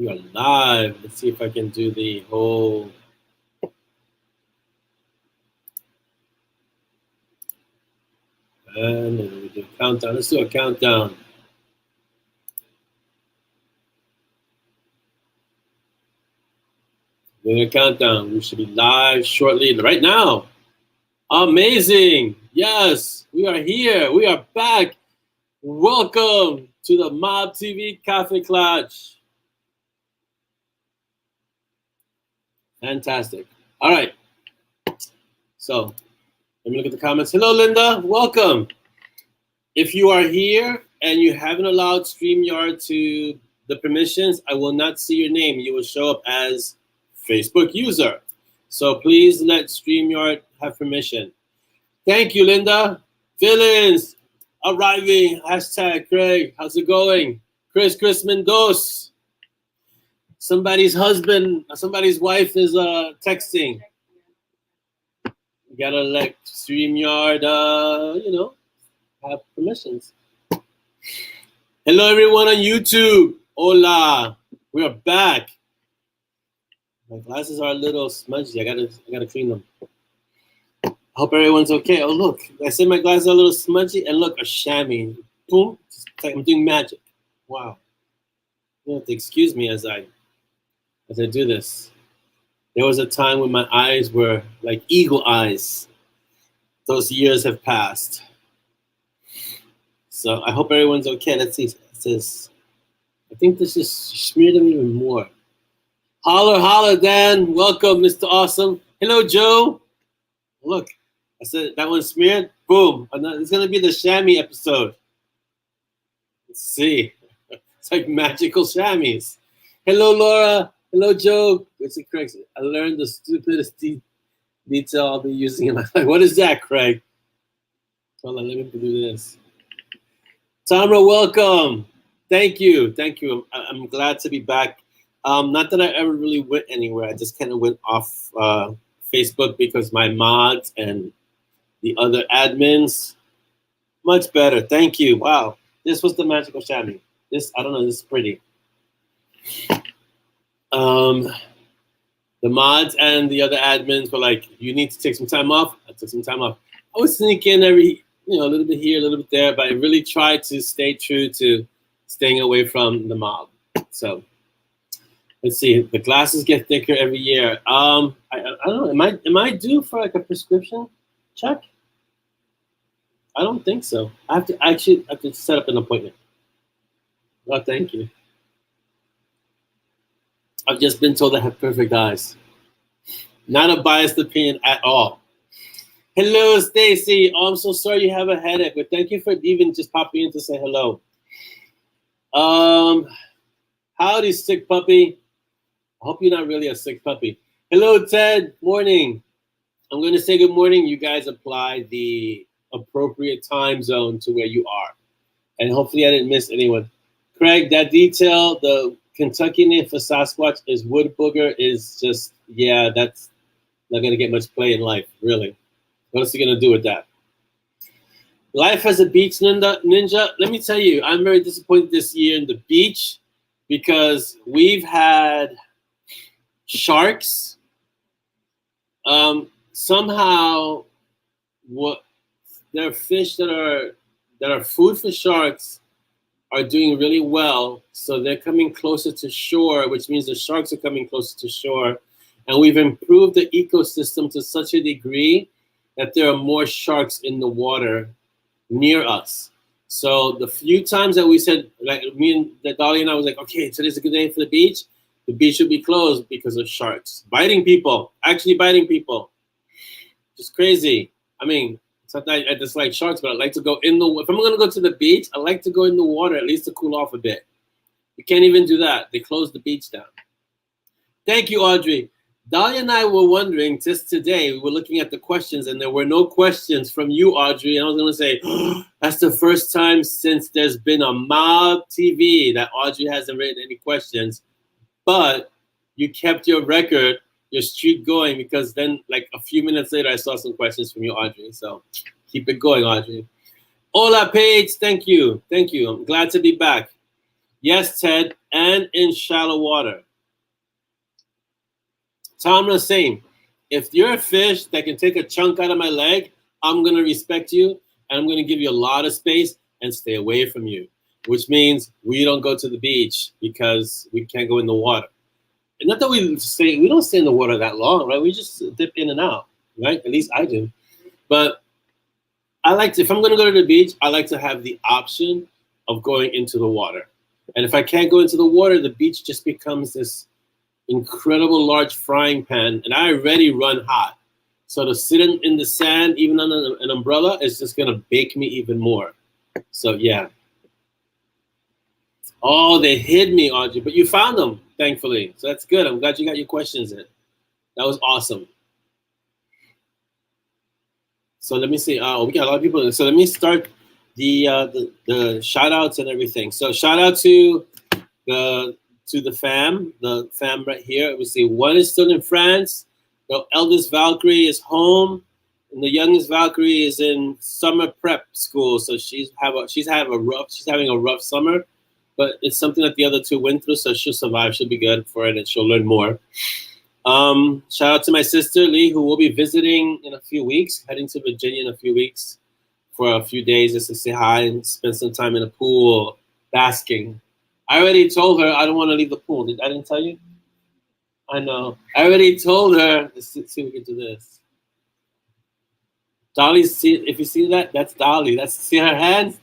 We are live. Let's see if I can do the whole. And then we do a countdown. Let's do a countdown. Doing a countdown. We should be live shortly. Right now. Amazing. Yes, we are here. We are back. Welcome to the MoB TV Kaffeeklatsch. Fantastic. All right. So let me look at the comments. Hello, Linda. Welcome. If you are here and you haven't allowed StreamYard to the permissions, I will not see your name. You will show up as Facebook user. So please let StreamYard have permission. Thank you, Linda. Fill-ins arriving. Hashtag Craig. How's it going? Chris Mendoza. Somebody's husband, somebody's wife is texting. You gotta let StreamYard, have permissions. Hello, everyone on YouTube. Hola. We are back. My glasses are a little smudgy. I gotta clean them. Hope everyone's okay. Oh, look. I said my glasses are a little smudgy, and look, a chamois. Boom. It's like I'm doing magic. Wow. You have to excuse me as I do this. There was a time when my eyes were like eagle eyes. Those years have passed. So I hope everyone's okay. Let's see. It says, I think this is smeared them even more. Holler, Dan. Welcome, Mr. Awesome. Hello, Joe. Look, I said that one's smeared. Boom. It's going to be the chamois episode. Let's see. It's like magical chamois. Hello, Laura. Hello, Joe. It's Craig. I learned the stupidest detail I'll be using in my life. What is that, Craig? Hold on, let me do this. Tamra, welcome. Thank you. I'm glad to be back. Not that I ever really went anywhere. I just kind of went off Facebook because my mods and the other admins, much better. Thank you. Wow. This was the magical chamois. This, I don't know, this is pretty. The mods and the other admins were like, you need to take some time off. I took some time off. I was sneaking every, a little bit here, a little bit there, but I really tried to stay true to staying away from the MoB. So let's see. The glasses get thicker every year. I don't know. Am I due for like a prescription check? I don't think so. I have to set up an appointment. Oh, thank you. I've just been told I have perfect eyes. Not a biased opinion at all. Hello, Stacy. Oh, I'm so sorry you have a headache, but thank you for even just popping in to say hello. Howdy, sick puppy. I hope you're not really a sick puppy. Hello, Ted. Morning. I'm going to say good morning. You guys apply the appropriate time zone to where you are. And hopefully I didn't miss anyone. Craig, that detail, the Kentucky name for Sasquatch is wood booger is just, yeah, that's not going to get much play in life, really. What else are you going to do with that? Life as a beach ninja, let me tell you, I'm very disappointed this year in the beach because we've had sharks. Somehow, there are fish that are food for sharks are doing really well, so they're coming closer to shore, which means the sharks are coming closer to shore. And we've improved the ecosystem to such a degree that there are more sharks in the water near us. So the few times that we said, like me and Dolly and I was like, okay, today's a good day for the beach will be closed because of sharks. Biting people, actually biting people. Just crazy. I mean, sometimes I dislike sharks, but I like to go in the, if I'm gonna go to the beach, I like to go in the water at least to cool off a bit. You can't even do that. They closed the beach down. Thank you, Audrey. Dahlia and I were wondering just today, we were looking at the questions and there were no questions from you, Audrey. And I was gonna say, oh, that's the first time since there's been a MoB TV that Audrey hasn't written any questions, but you kept your record, your streak going, because then like a few minutes later, I saw some questions from you, Audrey. So keep it going, Audrey. Hola, Paige, thank you. Thank you, I'm glad to be back. Yes, Ted, and in shallow water. Tom, the same. If you're a fish that can take a chunk out of my leg, I'm going to respect you, and I'm going to give you a lot of space and stay away from you, which means we don't go to the beach because we can't go in the water. And not that we don't stay in the water that long, right? We just dip in and out, right? At least I do. But I like to, if I'm going to go to the beach, I like to have the option of going into the water. And if I can't go into the water, the beach just becomes this incredible large frying pan, and I already run hot. So to sit in the sand, even under an umbrella, is just going to bake me even more. So yeah. Oh, they hid me, Audrey, but you found them, thankfully. So that's good. I'm glad you got your questions in. That was awesome. So let me see. Oh, we got a lot of people. So let me start the shout outs and everything. So shout out to the fam right here. We see one is still in France. The eldest Valkyrie is home, and the youngest Valkyrie is in summer prep school. So she's having a rough summer, but it's something that the other two went through. So she'll survive. She'll be good for it, and she'll learn more. Shout out to my sister Lee, who will be visiting in a few weeks, heading to Virginia in a few weeks for a few days just to say hi and spend some time in the pool basking. I already told her I don't want to leave the pool. I didn't tell you? I know. I already told her. Let's see if we can do this. Dolly, if you see that, that's Dolly. See her hand?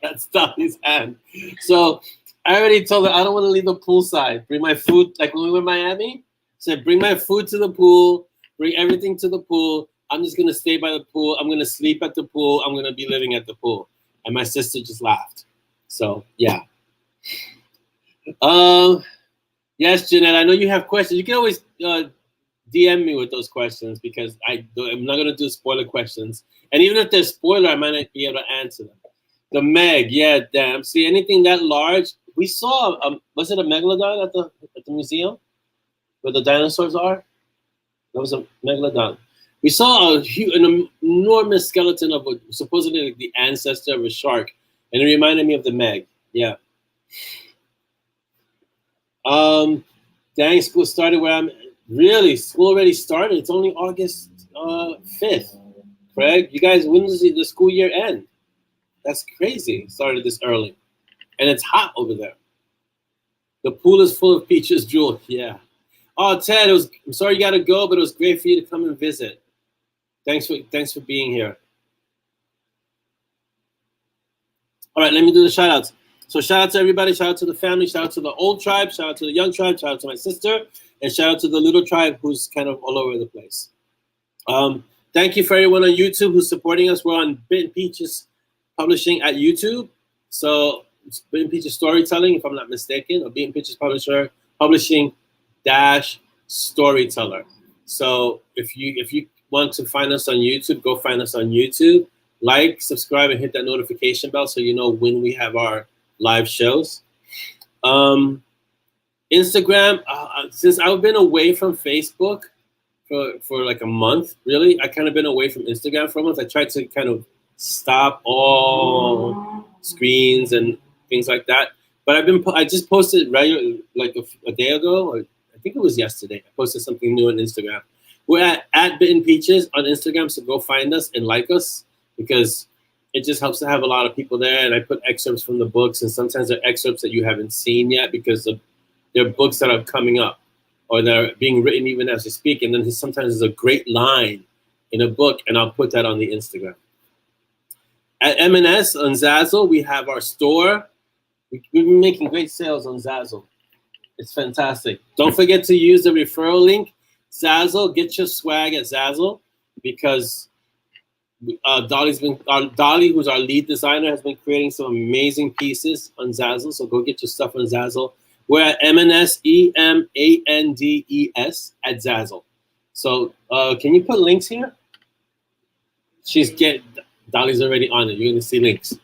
That's Dolly's hand. So I already told her I don't want to leave the poolside. Bring my food, like when we were in Miami. Said, bring my food to the pool, bring everything to the pool. I'm just going to stay by the pool. I'm going to sleep at the pool. I'm going to be living at the pool. And my sister just laughed. So, yeah. Yes, Jeanette, I know you have questions. You can always DM me with those questions because I'm not going to do spoiler questions. And even if they're spoiler, I might not be able to answer them. The Meg, yeah, damn. See, anything that large. We saw, was it a megalodon at the museum where the dinosaurs are? That was a megalodon. We saw an enormous skeleton of supposedly like the ancestor of a shark, and it reminded me of the Meg. Yeah. Dang, school started where I'm. Really, school already started. It's only August 5th. Craig, you guys, when does the school year end? That's crazy. It started this early, and it's hot over there. The pool is full of peaches, Jewel. Yeah. Oh, Ted, I'm sorry you got to go, but it was great for you to come and visit. Thanks for being here. All right, let me do the shout outs. So shout out to everybody, shout out to the family, shout out to the old tribe, shout out to the young tribe, shout out to my sister, and shout out to the little tribe who's kind of all over the place. Thank you for everyone on YouTube who's supporting us. We're on Bit and Peaches Publishing at YouTube. So it's Bit and Peaches Storytelling, if I'm not mistaken, or Bit and Peaches Publishing - Storyteller. So if you want to find us on YouTube, go find us on YouTube. Like, subscribe, and hit that notification bell so you know when we have our live shows. Instagram, since I've been away from Facebook for like a month, really, I kind of been away from Instagram for a month. I tried to kind of stop all screens and things like that. But I just posted like a day ago, or I think it was yesterday. I posted something new on Instagram. We're at Bit and Peaches on Instagram, so go find us and like us because it just helps to have a lot of people there. And I put excerpts from the books, and sometimes they're excerpts that you haven't seen yet because they're books that are coming up or they're being written even as we speak. And then sometimes there's a great line in a book, and I'll put that on the Instagram. At M&S on ZAZZLE, we have our store. We've been making great sales on ZAZZLE. It's fantastic. Don't forget to use the referral link. ZAZZLE, get your swag at ZAZZLE because Dolly, who's our lead designer, has been creating some amazing pieces on ZAZZLE. So go get your stuff on ZAZZLE. We're at M&S EMANDES at ZAZZLE. So can you put links here? Dolly's already on it. You're gonna see links.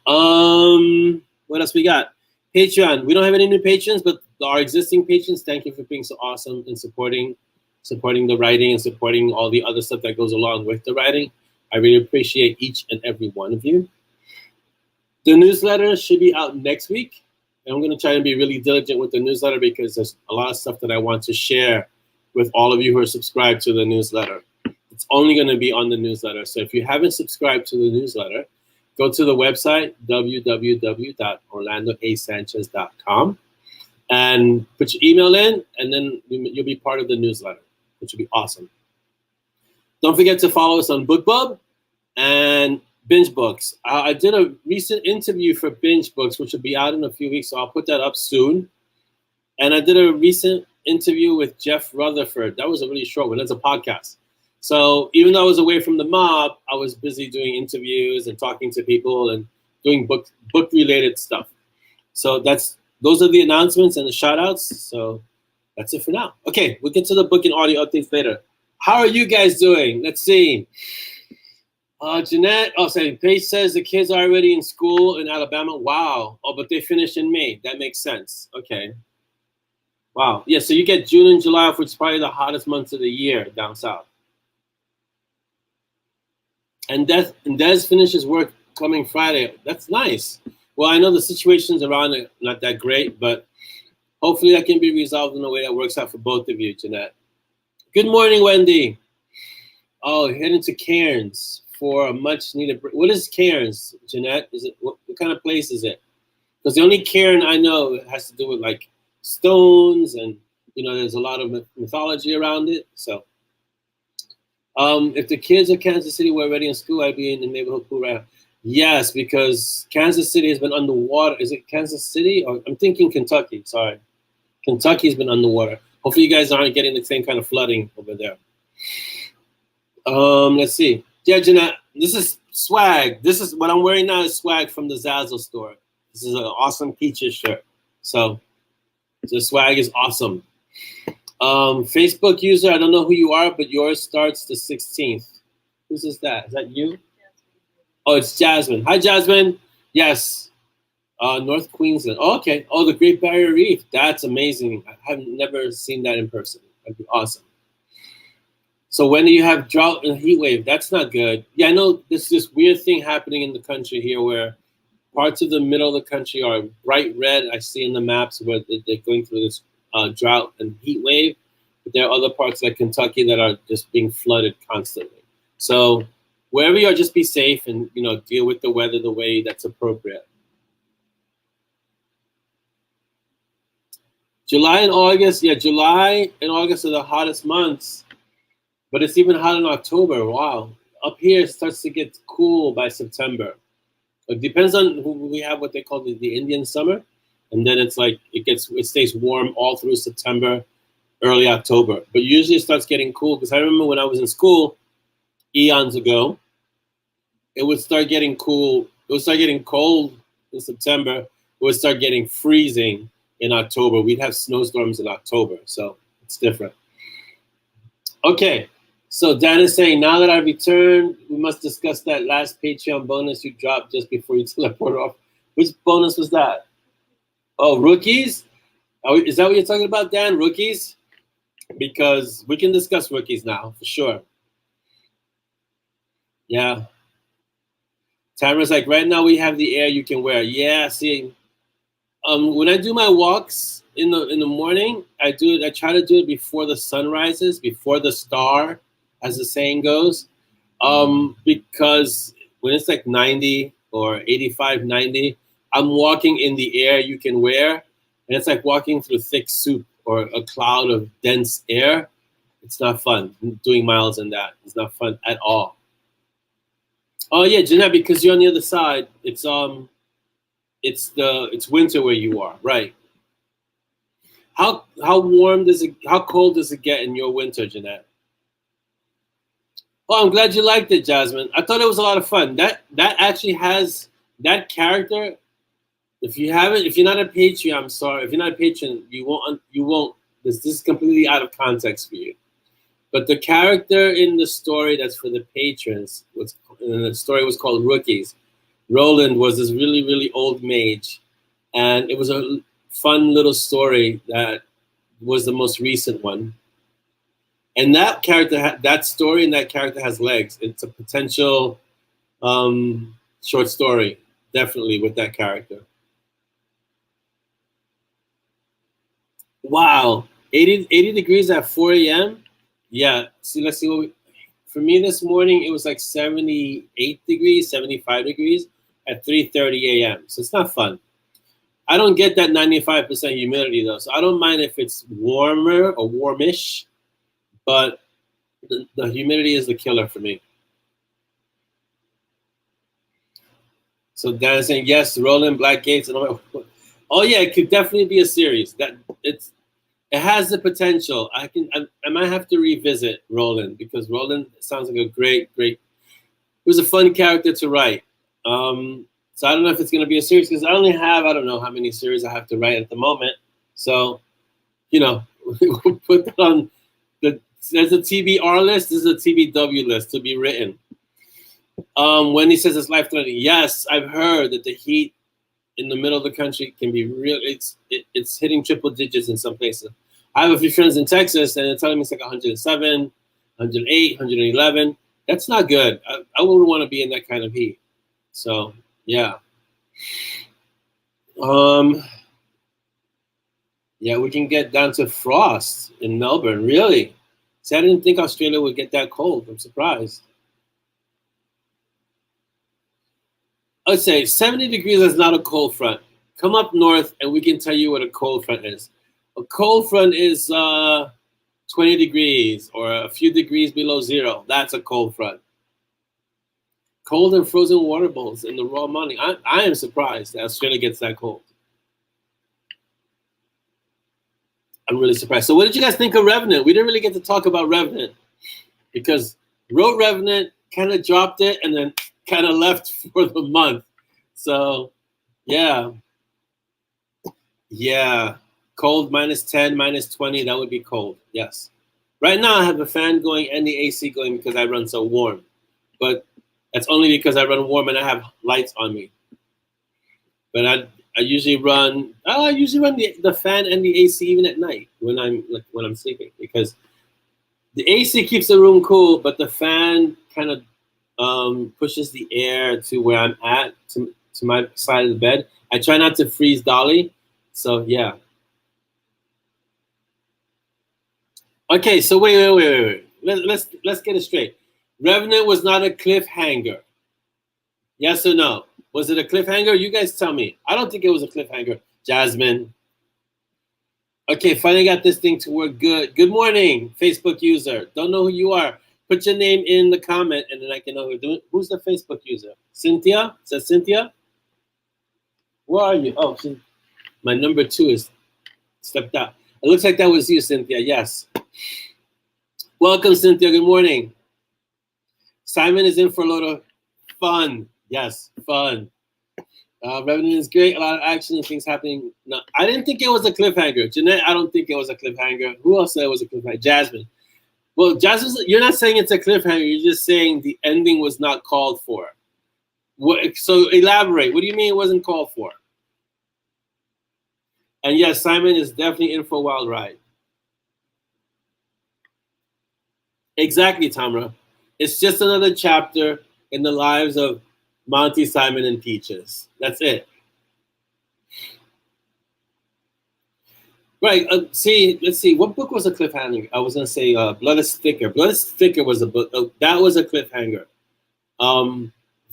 What else we got? Patreon. We don't have any new patrons, but our existing patrons, thank you for being so awesome and supporting the writing and supporting all the other stuff that goes along with the writing. I really appreciate each and every one of you. The newsletter should be out next week. And I'm going to try to be really diligent with the newsletter because there's a lot of stuff that I want to share with all of you who are subscribed to the newsletter. It's only going to be on the newsletter. So if you haven't subscribed to the newsletter, go to the website, www.orlandoasanchez.com, and put your email in, and then you'll be part of the newsletter, which will be awesome. Don't forget to follow us on BookBub and Binge Books. I did a recent interview for Binge Books, which will be out in a few weeks, so I'll put that up soon. And I did a recent interview with Jeff Rutherford. That was a really short one. That's a podcast. So even though I was away from the mob, I was busy doing interviews and talking to people and doing book-related stuff. So those are the announcements and the shout-outs. So that's it for now. Okay, we'll get to the book and audio updates later. How are you guys doing? Let's see. Jeanette, Paige says the kids are already in school in Alabama. Wow. Oh, but they finish in May. That makes sense. Okay. Wow. Yeah, so you get June and July off, which is probably the hottest months of the year down south. And Des finishes work coming Friday. That's nice. Well, I know the situations around it not that great, but hopefully that can be resolved in a way that works out for both of you, Jeanette. Good morning, Wendy. Oh, heading to Cairns for a much-needed break. What is Cairns, Jeanette? Is it what kind of place is it? Because the only Cairn I know has to do with like stones, and there's a lot of mythology around it. So, if the kids of Kansas City were already in school, I'd be in the neighborhood pool right now. Yes, because Kansas City has been underwater. Is it Kansas City? Or I'm thinking Kentucky. Sorry, Kentucky's been underwater. Hopefully, you guys aren't getting the same kind of flooding over there. Let's see. Yeah, Jeanette, this is swag. This is what I'm wearing now is swag from the ZAZZLE store. This is an awesome Peaches shirt. So the swag is awesome. Facebook user, I don't know who you are, but yours starts the 16th. Who's is that? Is that you? Oh, it's Jasmine. Hi, Jasmine. Yes. North Queensland. Oh, okay. Oh, the Great Barrier Reef. That's amazing. I have never seen that in person. That'd be awesome. So when do you have drought and heat wave? That's not good. Yeah, I know there's this weird thing happening in the country here where parts of the middle of the country are bright red. I see in the maps where they're going through this drought and heat wave. But there are other parts like Kentucky that are just being flooded constantly. So wherever you are, just be safe and deal with the weather the way that's appropriate. July and August, yeah, July and August are the hottest months. But it's even hot in October. Wow. Up here, it starts to get cool by September. It depends on who we have what they call the Indian summer. And then it's like it stays warm all through September, early October. But usually it starts getting cool. Because I remember when I was in school eons ago, it would start getting cool. It would start getting cold in September. It would start getting freezing in October. We'd have snowstorms in October. So it's different. Okay. So Dan is saying, now that I've returned, we must discuss that last Patreon bonus you dropped just before you teleport off. Which bonus was that? Oh, rookies? Is that what you're talking about, Dan? Rookies? Because we can discuss rookies now, for sure. Yeah. Tamara's like, right now we have the air you can wear. Yeah, see, when I do my walks in the morning, I try to do it before the sun rises, before the star, as the saying goes, because when it's like 90 or 85, 90, I'm walking in the air you can wear, and it's like walking through thick soup or a cloud of dense air. It's not fun. Doing miles in that. It's not fun at all. Oh yeah, Jeanette, because you're on the other side. It's winter where you are, right? How cold does it get in your winter, Jeanette? Oh, I'm glad you liked it, Jasmine. I thought it was a lot of fun. That actually has that character. If you're not a Patreon, I'm sorry. If you're not a patron, you won't. This is completely out of context for you. But the character in the story that's for the patrons, the story was called Rookies. Roland was this really, really old mage, and it was a fun little story that was the most recent one. And that character, that story and that character has legs. It's a potential short story, definitely, with that character. Wow, 80 degrees at 4 a.m. Yeah. See, let's see what for me this morning, it was like 78 degrees, 75 degrees at 3:30 a.m. So it's not fun. I don't get that 95% humidity though, so I don't mind if it's warmer or warmish, but the humidity is the killer for me. So Dan is saying yes, Roland Black Gates, and oh yeah, it could definitely be a series. That it has the potential. I might have to revisit Roland because Roland sounds like a great. He was a fun character to write. So I don't know if it's going to be a series because I only have, I don't know how many series I have to write at the moment. So, we'll put that on there's a TBR list, there's a TBW list to be written. When he says it's life-threatening, yes, I've heard that the heat in the middle of the country can be real. It's hitting triple digits in some places. I have a few friends in Texas and they're telling me it's like 107, 108, 111. That's not good. I wouldn't want to be in that kind of heat. So, yeah. Yeah, we can get down to frost in Melbourne. Really? See, I didn't think Australia would get that cold. I'm surprised. I'd say 70 degrees is not a cold front. Come up north and we can tell you what a cold front is. A cold front is 20 degrees or a few degrees below zero. That's a cold front. Cold and frozen water bowls in the raw morning. I am surprised that Australia gets that cold. I'm really surprised. So what did you guys think of Revenant? We didn't really get to talk about Revenant because wrote Revenant, kind of dropped it, and then kind of left for the month. So, yeah. Yeah. Cold, -10, -20, that would be cold, yes. Right now I have the fan going and the AC going because I run so warm. But that's only because I run warm and I have lights on me. But I usually run the fan and the AC even at night when I'm sleeping because the AC keeps the room cool, but the fan kind of pushes the air to where I'm at to my side of the bed. I try not to freeze Dolly, so yeah. Okay, so wait. Let's get it straight. Revenant was not a cliffhanger. Yes or no? Was it a cliffhanger? You guys tell me. I don't think it was a cliffhanger. Jasmine. Okay, finally got this thing to work good. Good morning, Facebook user. Don't know who you are. Put your name in the comment and then I can know who's the Facebook user. Cynthia? Is that Cynthia? Where are you? Oh, my number 2 is stepped out. It looks like that was you, Cynthia. Yes. Welcome, Cynthia. Good morning. Simon is in for a lot of fun. Yes, fun. Revenue is great. A lot of action and things happening. No, I didn't think it was a cliffhanger. Jeanette, I don't think it was a cliffhanger. Who else said it was a cliffhanger? Jasmine. Well, Jasmine, you're not saying it's a cliffhanger. You're just saying the ending was not called for. So elaborate. What do you mean it wasn't called for? And yes, Simon is definitely in for a wild ride. Exactly, Tamra. It's just another chapter in the lives of Monty, Simon, and Peaches. That's it. Right. Let's see. What book was a cliffhanger? I was going to say Blood is Thicker. Blood is Thicker was a book. That was a cliffhanger.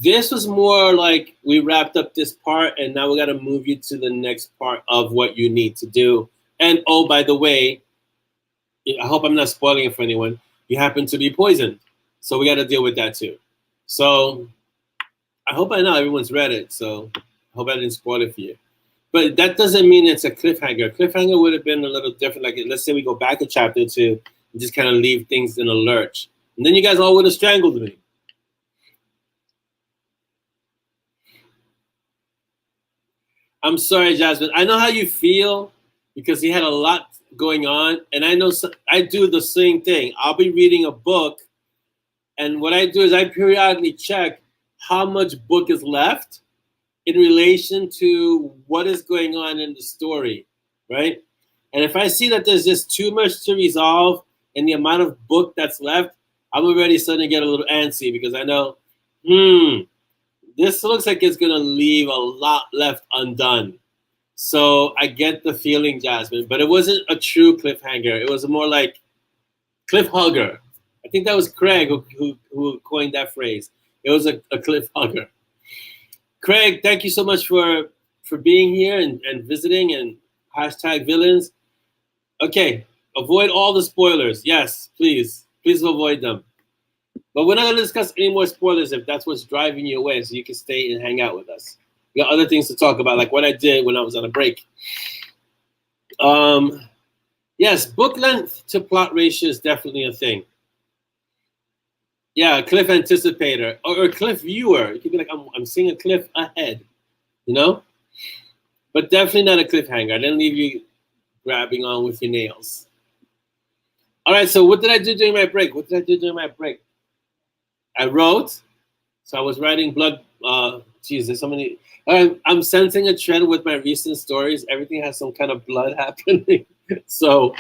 This was more like we wrapped up this part and now we got to move you to the next part of what you need to do. And oh, by the way, I hope I'm not spoiling it for anyone. You happen to be poisoned. So we got to deal with that too. So I hope by now everyone's read it. So I hope I didn't spoil it for you. But that doesn't mean it's a cliffhanger. Cliffhanger would have been a little different. Like, let's say we go back a chapter to just kind of leave things in a lurch. And then you guys all would have strangled me. I'm sorry, Jasmine. I know how you feel because he had a lot going on. And I know I do the same thing. I'll be reading a book. And what I do is I periodically check how much book is left in relation to what is going on in the story, right? And if I see that there's just too much to resolve in the amount of book that's left, I'm already starting to get a little antsy because I know, this looks like it's going to leave a lot left undone. So I get the feeling, Jasmine, but it wasn't a true cliffhanger. It was more like cliffhugger. I think that was Craig who coined that phrase. It was a cliffhugger. Craig, thank you so much for being here and visiting and hashtag villains. Okay, avoid all the spoilers. Yes, please. Please avoid them. But we're not going to discuss any more spoilers if that's what's driving you away, so you can stay and hang out with us. We got other things to talk about, like what I did when I was on a break. Yes, book length to plot ratio is definitely a thing. Yeah, a cliff anticipator or a cliff viewer. You could be like, I'm seeing a cliff ahead, you know? But definitely not a cliffhanger. I didn't leave you grabbing on with your nails. All right, so what did I do during my break? I wrote. So I was writing blood. Geez, there's so many. I'm sensing a trend with my recent stories. Everything has some kind of blood happening. So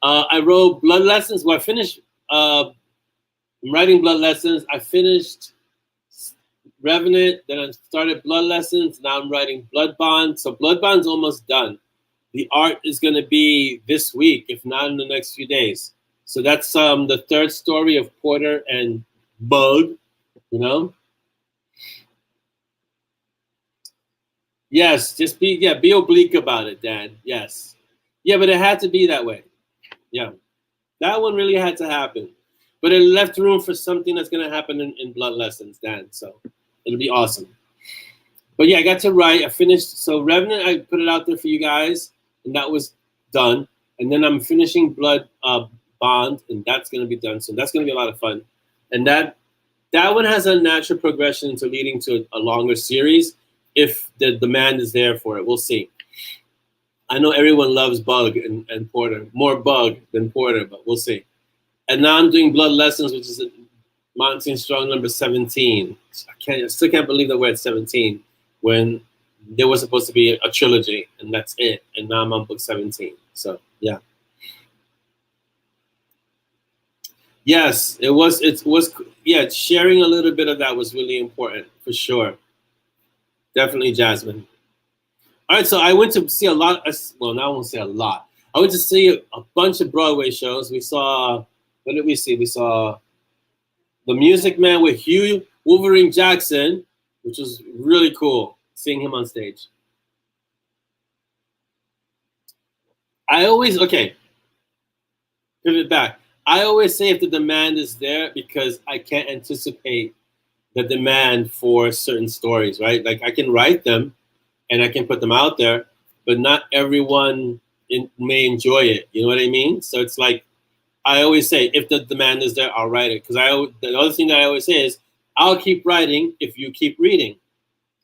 I wrote blood lessons. Well, I finished writing blood lessons. I finished Revenant. Then I started blood lessons. Now I'm writing Blood Bond. So Blood Bond's almost done. The art is going to be this week, if not in the next few days. So that's the third story of Porter and Bug, you know? Yes, just be oblique about it, Dan. Yes. Yeah, but it had to be that way. Yeah. That one really had to happen. But it left room for something that's going to happen in Blood Lessons, Dan. So it'll be awesome. But yeah, I got to write. I finished. So Revenant, I put it out there for you guys, and that was done. And then I'm finishing Blood Bond, and that's going to be done. So that's going to be a lot of fun. And that one has a natural progression into leading to a longer series if the demand is there for it. We'll see. I know everyone loves Bug and Porter. More Bug than Porter, but we'll see. And now I'm doing Blood Lessons, which is Mountain Strong number 17. I still can't believe that we're at 17 when there was supposed to be a trilogy, and that's it. And now I'm on book 17. So, yeah. Yes, it was, yeah, sharing a little bit of that was really important, for sure. Definitely, Jasmine. All right, so I went to see a lot, well, now I won't say a lot. I went to see a bunch of Broadway shows. We saw, what did we see? We saw The Music Man with Hugh Wolverine Jackson, which was really cool, seeing him on stage. Okay, pivot back. I always say if the demand is there, because I can't anticipate the demand for certain stories, right? Like I can write them and I can put them out there, but not everyone may enjoy it. You know what I mean? So it's like, I always say, if the demand is there, I'll write it. Because the other thing that I always say is, I'll keep writing if you keep reading.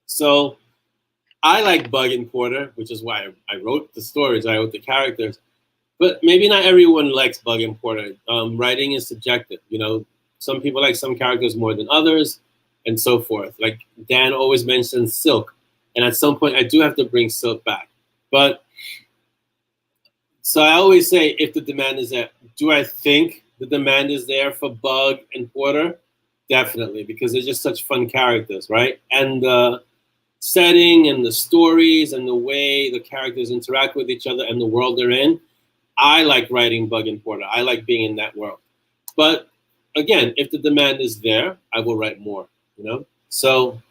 So I like Bug and Porter, which is why I wrote the stories, I wrote the characters. But maybe not everyone likes Bug and Porter. Writing is subjective. You know, some people like some characters more than others, and so forth. Like Dan always mentions Silk, and at some point I do have to bring Silk back. But so I always say, if the demand is there, do I think the demand is there for Bug and Porter? Definitely, because they're just such fun characters, right? And the setting and the stories and the way the characters interact with each other and the world they're in. I like writing Bug and Porter. I like being in that world. But again, if the demand is there, I will write more, you know? So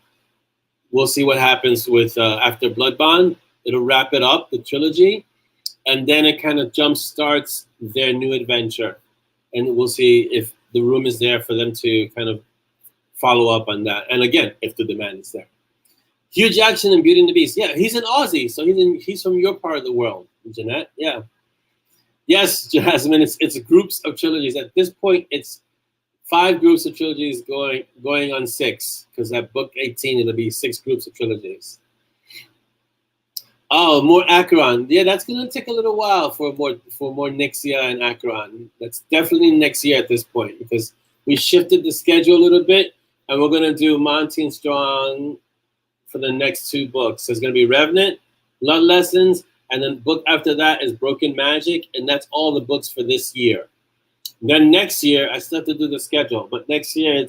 we'll see what happens with after Blood Bond. It'll wrap it up, the trilogy, and then it kind of jump starts their new adventure. And we'll see if the room is there for them to kind of follow up on that. And again, if the demand is there. Hugh Jackson in Beauty and the Beast. Yeah, he's an Aussie, so he's from your part of the world, Jeanette. Yeah. Yes, Jasmine, it's groups of trilogies. At this point, it's 5 groups of trilogies going on 6, because at book 18, it'll be 6 groups of trilogies. Oh, more Acheron. Yeah, that's going to take a little while for more Nixia and Acheron. That's definitely next year at this point, because we shifted the schedule a little bit, and we're going to do Monty Strong for the next 2 books. So it's going to be Revenant, Blood Lessons, and then book after that is Broken Magic, and that's all the books for this year. Then next year, I still have to do the schedule, but next year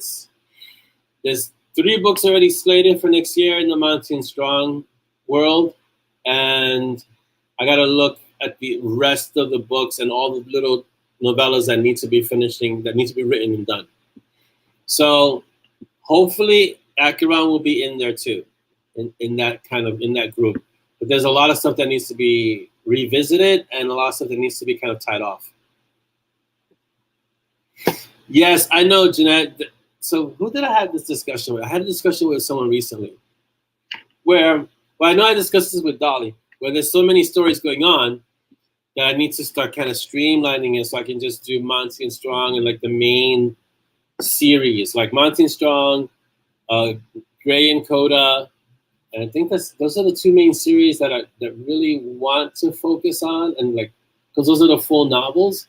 there's 3 books already slated for next year in the Mountain Strong world, and I got to look at the rest of the books and all the little novellas that need to be finishing, that need to be written and done. So hopefully Acheron will be in there too, in that group. But there's a lot of stuff that needs to be revisited and a lot of stuff that needs to be kind of tied off. Yes, I know, Jeanette. So who did I have this discussion with? I had a discussion with someone recently where, well, I know I discussed this with Dolly, where there's so many stories going on that I need to start kind of streamlining it so I can just do Monty and Strong and like the main series, like Monty and Strong, Gray and Coda. And I think those are the two main series that really want to focus on, and like, because those are the full novels.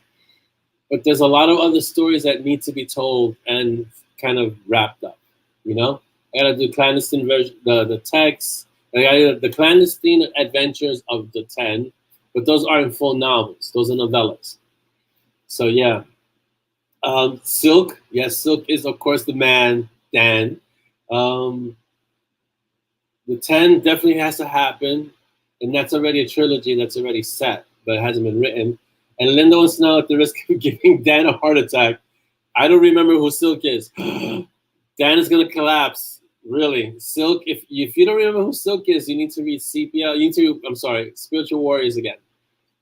But there's a lot of other stories that need to be told and kind of wrapped up, you know? I gotta do clandestine version, the text, I gotta do the clandestine adventures of the 10, but those aren't full novels, those are novellas. So yeah. Silk, yes, Silk is of course the man, Dan. The 10 definitely has to happen, and that's already a trilogy that's already set, but it hasn't been written. And Linda wants to know, at the risk of giving Dan a heart attack, I don't remember who Silk is. Dan is gonna collapse, really. Silk, if you don't remember who Silk is, you need to read Sepia, Spiritual Warriors again.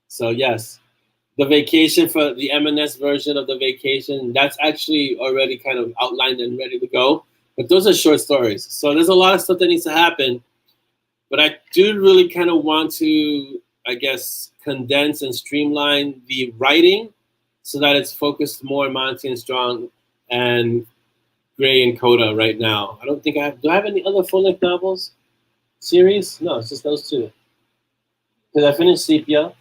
So yes, the Vacation, for the M&S version of the Vacation, that's actually already kind of outlined and ready to go. But those are short stories. So there's a lot of stuff that needs to happen. But I do really kind of want to, I guess, condense and streamline the writing so that it's focused more on Monty and Strong and Gray and Coda right now. I don't think I have, do I have any other full-length novels? Series? No, it's just those two. Because I finished Sepia.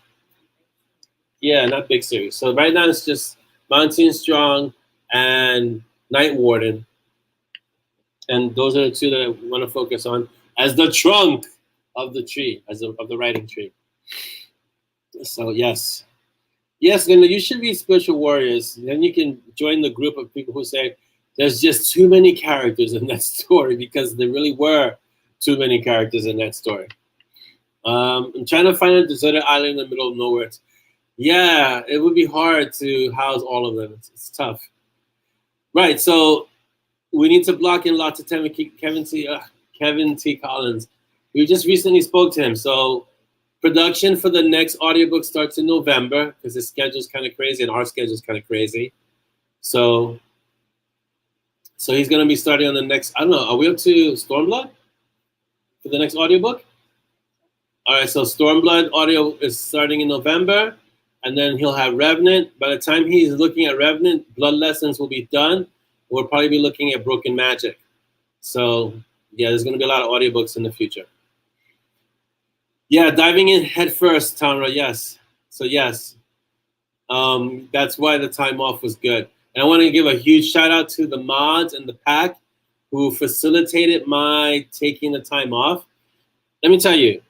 Yeah, not big series. So right now it's just Monty and Strong and Night Warden. And those are the two that I want to focus on as the trunk of the tree, of the writing tree. So yes. Yes, Linda, you should read Spiritual Warriors. Then you can join the group of people who say there's just too many characters in that story, because there really were too many characters in that story. I'm trying to find a deserted island in the middle of nowhere. Yeah, it would be hard to house all of them. It's tough. Right, so we need to block in lots of time. Kevin T. Collins. We just recently spoke to him. So production for the next audiobook starts in November, because his schedule's kind of crazy and our schedule's kind of crazy. So he's going to be starting on the next, I don't know, are we up to Stormblood for the next audiobook? All right, so Stormblood audio is starting in November, and then he'll have Revenant. By the time he's looking at Revenant, Blood Lessons will be done. We'll probably be looking at Broken Magic. So yeah, there's going to be a lot of audiobooks in the future. Yeah, diving in head first, Tamra, yes. So yes, that's why the time off was good. And I want to give a huge shout out to the mods and the pack who facilitated my taking the time off. Let me tell you,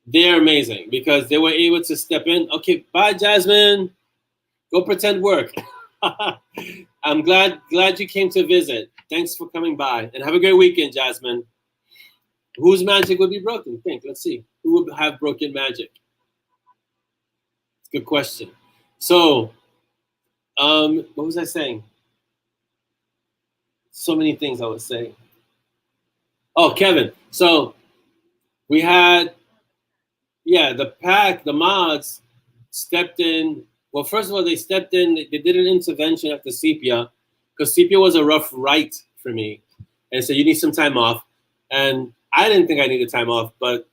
they're amazing because they were able to step in. Okay, bye, Jasmine. Go pretend work. I'm glad you came to visit. Thanks for coming by, and have a great weekend, Jasmine. Whose magic would be broken? Think. Let's see. Who would have broken magic? Good question. So, what was I saying? So many things I was saying. Oh, Kevin. So we had, yeah, the pack, the mods stepped in. Well, first of all, they stepped in. They did an intervention after Sepia, because Sepia was a rough write for me. And so you need some time off. And I didn't think I needed time off, but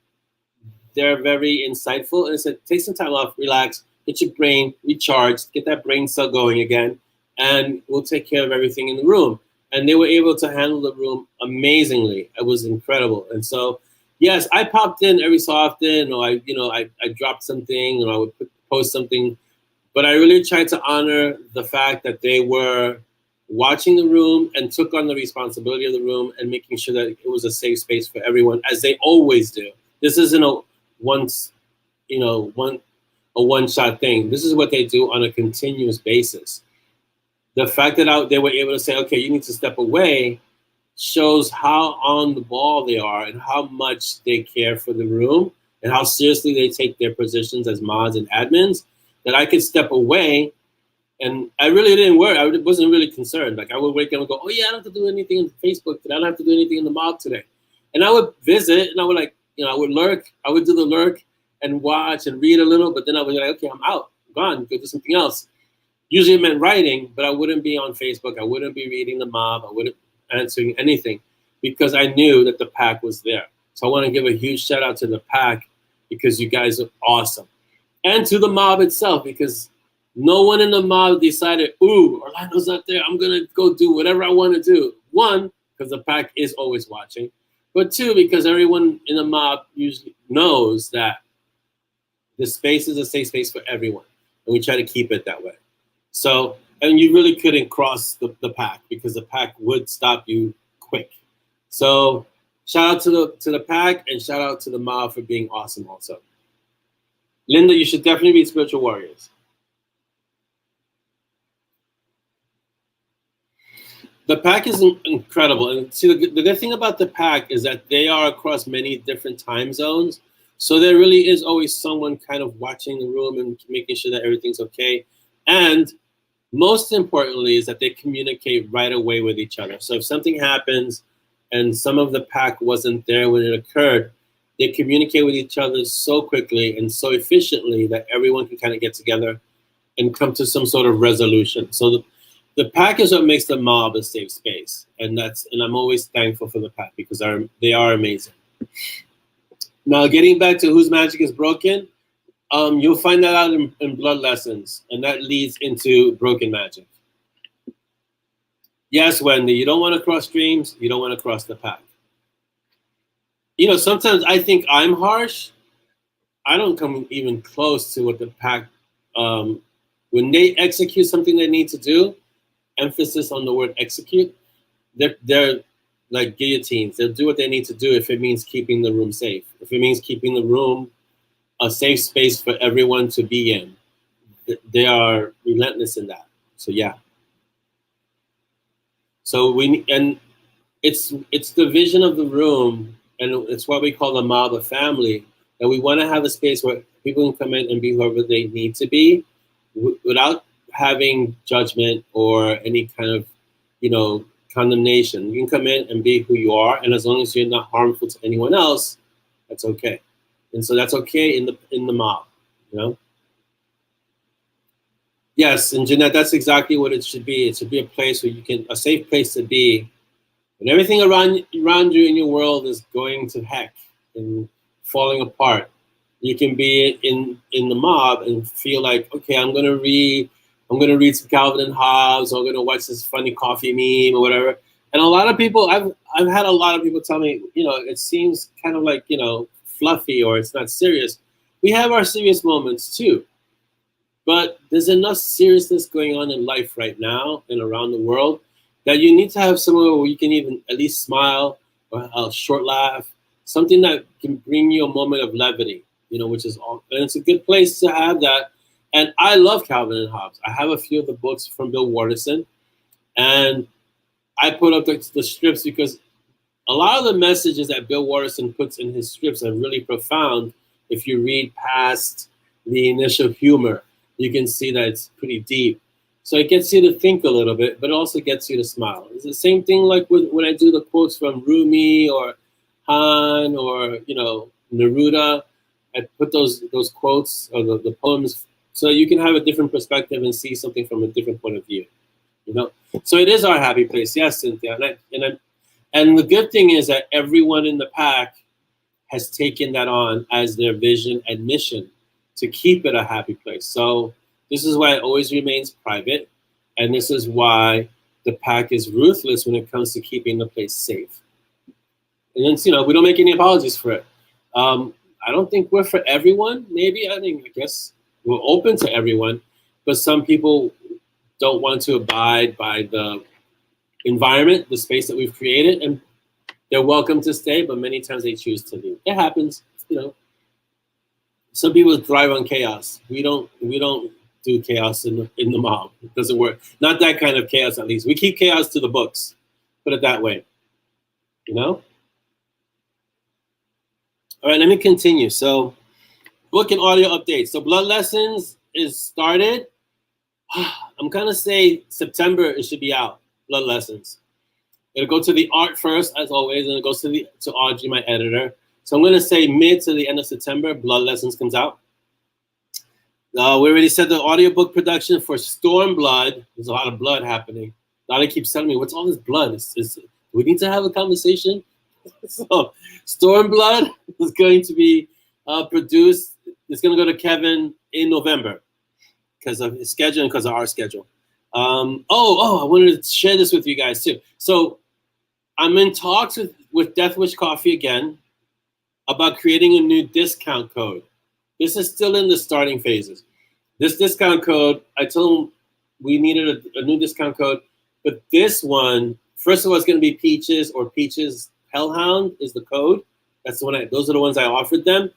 they're very insightful. And I said, take some time off, relax, get your brain recharged, get that brain cell going again, and we'll take care of everything in the room. And they were able to handle the room amazingly. It was incredible. And so, yes, I popped in every so often, or I dropped something, or I would post something. But I really tried to honor the fact that they were watching the room and took on the responsibility of the room and making sure that it was a safe space for everyone, as they always do. This isn't a one-shot thing. This is what they do on a continuous basis. The fact that they were able to say, okay, you need to step away, shows how on the ball they are and how much they care for the room and how seriously they take their positions as mods and admins, that I could step away. And I really didn't worry. I wasn't really concerned. Like I would wake up and go, oh yeah, I don't have to do anything on Facebook today. I don't have to do anything in the mob today. And I would visit and I would I would lurk. I would do the lurk and watch and read a little, but then I would be like, okay, I'm out, I'm gone, go do something else. Usually it meant writing, but I wouldn't be on Facebook. I wouldn't be reading the mob. I wouldn't answering anything because I knew that the pack was there. So I want to give a huge shout out to the pack because you guys are awesome. And to the mob itself, because no one in the mob decided, ooh, Orlando's not there, I'm going to go do whatever I want to do. One, because the pack is always watching. But two, because everyone in the mob usually knows that the space is a safe space for everyone. And we try to keep it that way. So, and you really couldn't cross the pack because the pack would stop you quick. So shout out to the pack and shout out to the mob for being awesome also. Linda, you should definitely read Spiritual Warriors. The pack is incredible. And see, the good thing about the pack is that they are across many different time zones. So there really is always someone kind of watching the room and making sure that everything's okay. And most importantly is that they communicate right away with each other. So if something happens and some of the pack wasn't there when it occurred, they communicate with each other so quickly and so efficiently that everyone can kind of get together and come to some sort of resolution. So the pack is what makes the mob a safe space. And I'm always thankful for the pack because they are amazing. Now, getting back to whose magic is broken, you'll find that out in blood lessons, and that leads into broken magic. Yes, Wendy, you don't want to cross streams, you don't want to cross the pack. You know, sometimes I think I'm harsh. I don't come even close to what the pack, when they execute something they need to do, emphasis on the word execute, they're like guillotines. They'll do what they need to do if it means keeping the room safe. If it means keeping the room a safe space for everyone to be in. They are relentless in that. So yeah. So it's the vision of the room, and it's what we call the mob of family, that we want to have a space where people can come in and be whoever they need to be without having judgment or any kind of, condemnation. You can come in and be who you are, and as long as you're not harmful to anyone else, that's okay. And so that's okay in the mob, Yes, and Jeanette, that's exactly what it should be. It should be a place where a safe place to be. When everything around you in your world is going to heck and falling apart, you can be in the mob and feel like, okay, I'm gonna read some Calvin and Hobbes, or I'm gonna watch this funny coffee meme or whatever. And a lot of people, I've had a lot of people tell me, it seems kind of like, fluffy or it's not serious. We have our serious moments too, but there's enough seriousness going on in life right now and around the world that you need to have somewhere where you can even at least smile or a short laugh, something that can bring you a moment of levity, which is all, and it's a good place to have that. And I love Calvin and Hobbes. I have a few of the books from Bill Watterson, and I put up the strips because a lot of the messages that Bill Watterson puts in his strips are really profound. If you read past the initial humor, you can see that it's pretty deep. So it gets you to think a little bit, but it also gets you to smile. It's the same thing like when I do the quotes from Rumi or Han or, Neruda. I put those quotes or the poems so you can have a different perspective and see something from a different point of view. So it is our happy place. Yes, Cynthia. And the good thing is that everyone in the pack has taken that on as their vision and mission to keep it a happy place. So this is why it always remains private. And this is why the pack is ruthless when it comes to keeping the place safe. And then, we don't make any apologies for it. I don't think we're for everyone. Maybe, I guess we're open to everyone, but some people don't want to abide by the environment, the space that we've created, and they're welcome to stay, but many times they choose to leave. It happens, Some people thrive on chaos. We don't do chaos in the mob. It doesn't work. Not that kind of chaos, at least. We keep chaos to the books. Put it that way. All right, let me continue. So, book and audio updates. So, Blood Lessons is started. I'm gonna say September it should be out. Blood Lessons. It'll go to the art first, as always, and it goes to Audrey, my editor. So I'm gonna say mid to the end of September, Blood Lessons comes out. We already said the audiobook production for Stormblood. There's a lot of blood happening. Dottie keeps telling me, "What's all this blood? We need to have a conversation." So Stormblood is going to be produced. It's going to go to Kevin in November because of his schedule and because of our schedule. I wanted to share this with you guys too. So I'm in talks with Death Wish Coffee again about creating a new discount code. This is still in the starting phases. This discount code, I told them we needed a new discount code, but this one, first of all, it's going to be Peaches or Peaches Hellhound is the code. That's the one. Those are the ones I offered them.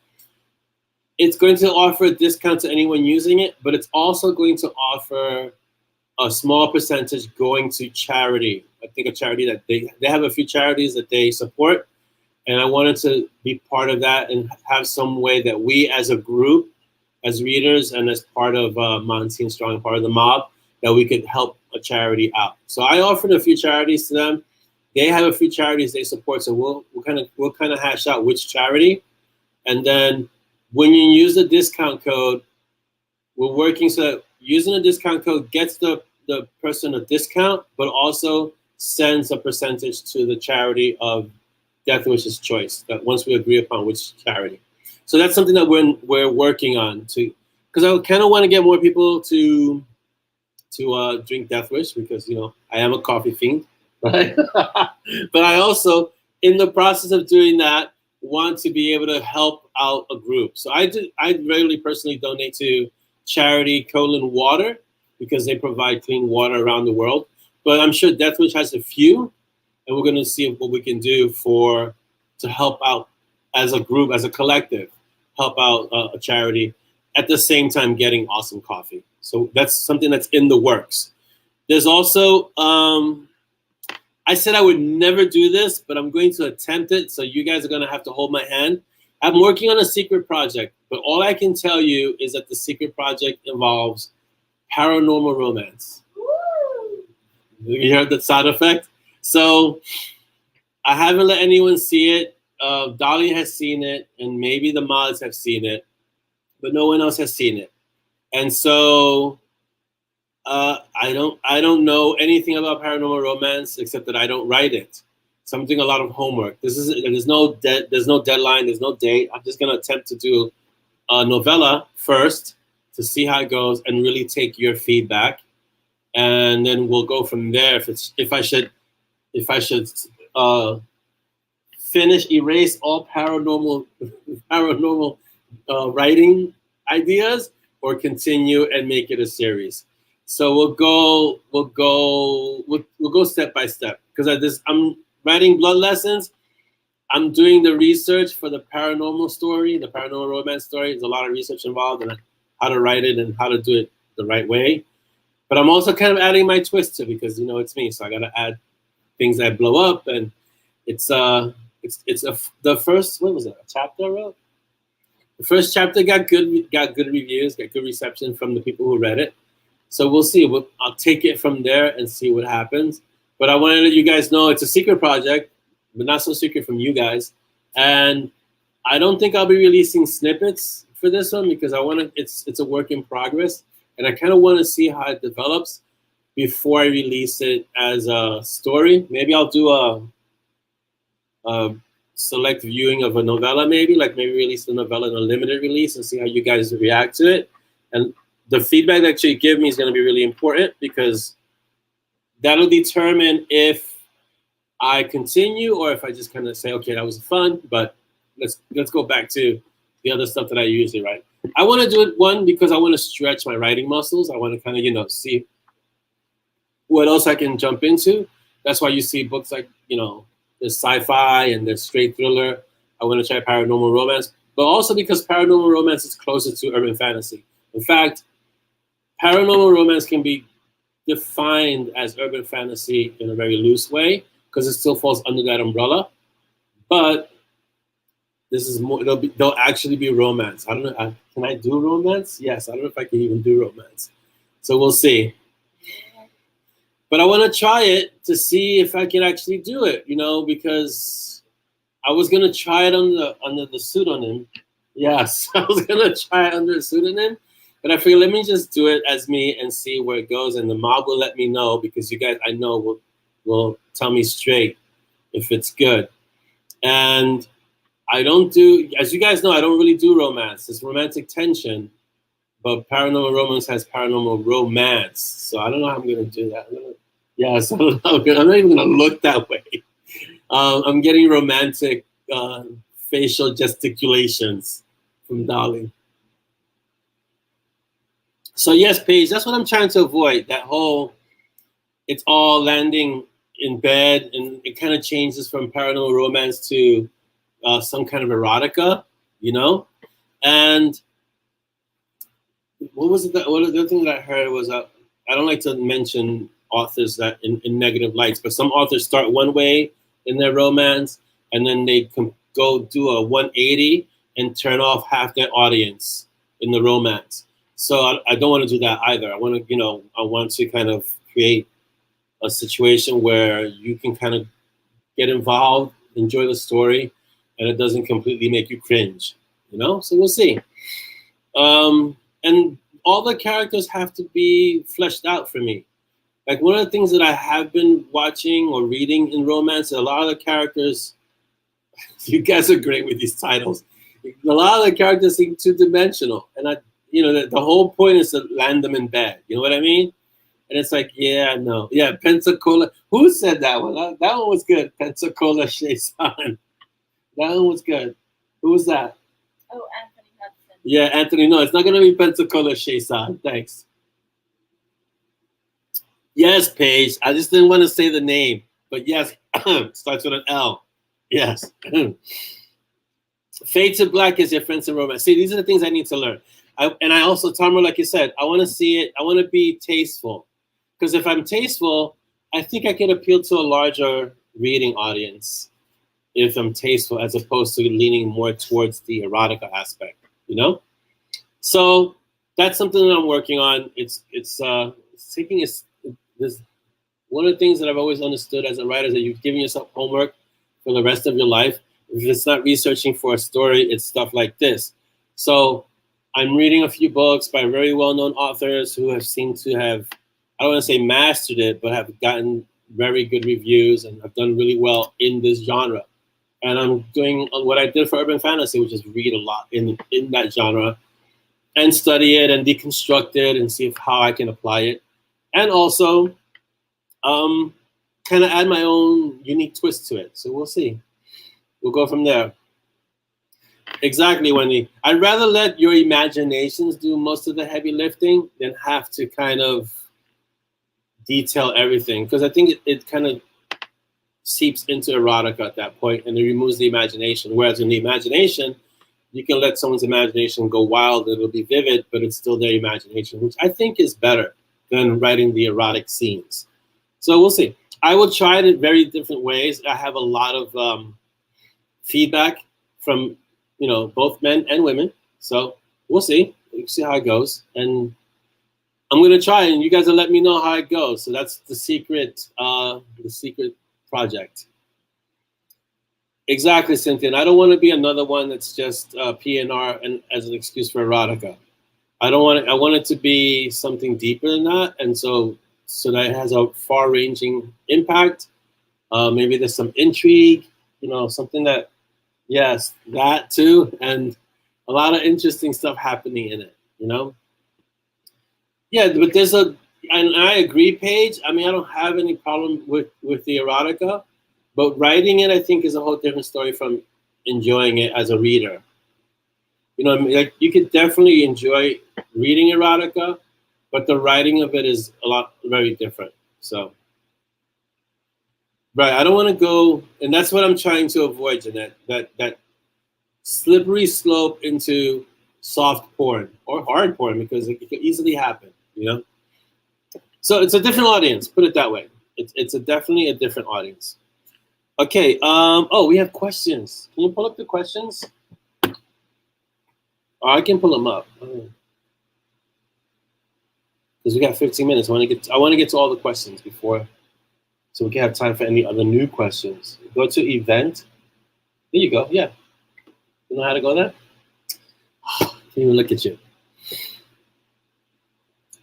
It's going to offer a discount to anyone using it, but it's also going to offer a small percentage going to charity. I think a charity that they have a few charities that they support, and I wanted to be part of that and have some way that we as a group, as readers and as part of Montine Strong, part of the MoB, that we could help a charity out. So I offered a few charities to them. They have a few charities they support, so we'll kind of hash out which charity, and then when you use the discount code, we're working so that using a discount code gets the person a discount, but also sends a percentage to the charity of Death Wish's choice. That once we agree upon which charity, so that's something that we're working on to, because I kind of want to get more people to drink Death Wish because I am a coffee fiend, right? But I also, in the process of doing that, want to be able to help out a group. So I regularly personally donate to charity Water because they provide clean water around the world. But I'm sure Death Wish has a few, and we're going to see what we can do to help out as a group, as a collective, help out a charity at the same time getting awesome coffee. So that's something that's in the works. There's also, I said I would never do this, but I'm going to attempt it. So you guys are going to have to hold my hand. I'm working on a secret project, but all I can tell you is that the secret project involves paranormal romance. Woo! You heard the sound effect? So I haven't let anyone see it. Dolly has seen it, and maybe the mods have seen it, but no one else has seen it. And so I don't know anything about paranormal romance except that I don't write it. So I'm doing a lot of homework. There's no deadline, there's no date. I'm just gonna attempt to do a novella first to see how it goes and really take your feedback, and then we'll go from there. If I should erase all paranormal writing ideas or continue and make it a series. So we'll go step by step, because I'm writing Blood Lessons. I'm doing the research for the paranormal story, the paranormal romance story. There's a lot of research involved in how to write it and how to do it the right way. But I'm also kind of adding my twist to it because it's me, so I got to add things that blow up. And it's the first, what was it, a chapter I wrote? The first chapter got good reviews, got good reception from the people who read it. So we'll see. I'll take it from there and see what happens. But I want to let you guys know it's a secret project, but not so secret from you guys. And I don't think I'll be releasing snippets for this one because it's a work in progress, and I kind of want to see how it develops before I release it as a story. Maybe I'll do a select viewing of a novella, maybe release the novella in a limited release and see how you guys react to it. And the feedback that you give me is going to be really important because that'll determine if I continue or if I just kind of say, okay, that was fun, but let's go back to the other stuff that I usually write. I want to do it, one, because I want to stretch my writing muscles. I want to kind of, see what else I can jump into. That's why you see books like, there's sci-fi and there's straight thriller. I want to try paranormal romance, but also because paranormal romance is closer to urban fantasy. In fact, paranormal romance can be defined as urban fantasy in a very loose way because it still falls under that umbrella. But This is more. They'll actually be romance. I don't know. Can I do romance? Yes. I don't know if I can even do romance. So we'll see. But I want to try it to see if I can actually do it. You know, because I was gonna try it under the pseudonym. Yes, I was gonna try it under a pseudonym, but I figured let me just do it as me and see where it goes. And the mob will let me know because you guys I know will tell me straight if it's good. And I don't do, as you guys know, I don't really do romance. It's romantic tension, but paranormal romance has paranormal romance. So I don't know how I'm gonna do that. Yes, I don't know. I'm not even gonna look that way. I'm getting romantic facial gesticulations from Dolly. So yes, Paige, that's what I'm trying to avoid. That whole, it's all landing in bed, and it kind of changes from paranormal romance to some kind of erotica, you know? And what was it? The other thing that I heard was, I don't like to mention authors that in negative lights, but some authors start one way in their romance, and then they can go do a 180 and turn off half their audience in the romance. So I don't want to do that either. I want to, I want to kind of create a situation where you can kind of get involved, enjoy the story, and it doesn't completely make you cringe, So we'll see. And all the characters have to be fleshed out for me. Like one of the things that I have been watching or reading in romance, a lot of the characters, you guys are great with these titles. A lot of the characters seem two-dimensional, and the whole point is to land them in bed. You know what I mean? And it's like, yeah, no, yeah, Pensacola. Who said that one? That one was good. Pensacola Shaysan. That one was good. Who was that? Oh, Anthony Hudson. Yeah, Anthony. No, it's not gonna be Pensacola Shaysan. Thanks. Yes, Paige. I just didn't want to say the name, but yes, starts with an L. Yes. Fade to Black is your friends in romance. See, these are the things I need to learn. I also, Tamara, like you said, I want to see it. I want to be tasteful. Because if I'm tasteful, I think I can appeal to a larger reading audience if I'm tasteful, as opposed to leaning more towards the erotica aspect, So that's something that I'm working on. It's taking this. One of the things that I've always understood as a writer is that you're giving yourself homework for the rest of your life. If it's not researching for a story, it's stuff like this. So I'm reading a few books by very well-known authors who have seemed to have, I don't want to say mastered it, but have gotten very good reviews and have done really well in this genre. And I'm doing what I did for urban fantasy, which is read a lot in that genre and study it and deconstruct it and see how I can apply it. And also kind of add my own unique twist to it. So we'll see. We'll go from there. Exactly, Wendy. I'd rather let your imaginations do most of the heavy lifting than have to kind of detail everything. Because I think it kind of seeps into erotica at that point, and it removes the imagination. Whereas in the imagination, you can let someone's imagination go wild, it'll be vivid, but it's still their imagination, which I think is better than writing the erotic scenes. So we'll see. I will try it in very different ways. I have a lot of feedback from both men and women. So we'll see. We'll see how it goes. And I'm gonna try, and you guys will let me know how it goes. So that's the secret project. Exactly, Cynthia. And I don't want to be another one that's just PNR and as an excuse for erotica. I don't want it. I want it to be something deeper than that, and so that it has a far-ranging impact. Maybe there's some intrigue, something that, yes, that too, and a lot of interesting stuff happening in it, Yeah, but and I agree, Paige. I mean, I don't have any problem with the erotica, but writing it, I think, is a whole different story from enjoying it as a reader. Like you could definitely enjoy reading erotica, but the writing of it is very different. So, right, I don't want to go, and that's what I'm trying to avoid, Jeanette. That slippery slope into soft porn or hard porn, because it could easily happen. So it's a different audience. Put it that way. It's definitely a different audience. Okay. Oh, we have questions. Can you pull up the questions? Oh, I can pull them up. Because we got 15 minutes. I want to get to all the questions before, so we can have time for any other new questions. Go to event. There you go. Yeah. You know how to go there? Can't even look at you.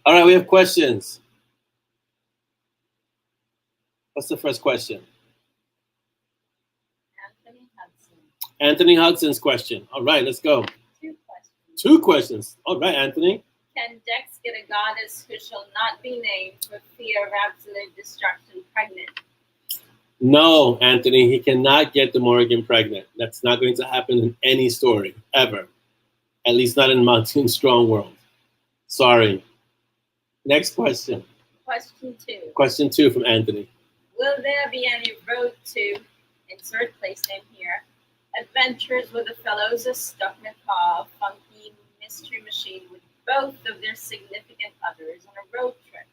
All right, we have questions. What's the first question? Anthony Hudson. Anthony Hudson's question. All right, let's go. 2 questions. 2 questions. All right, Anthony. Can Dex get a goddess who shall not be named for fear of absolute destruction pregnant? No, Anthony, he cannot get the Morrigan pregnant. That's not going to happen in any story, ever. At least not in Mountain Strong World. Sorry. Next question. Question 2. Question 2 from Anthony. Will there be any road to, insert place name here, adventures with the fellows of Stucknikov, Funky Mystery Machine with both of their significant others on a road trip?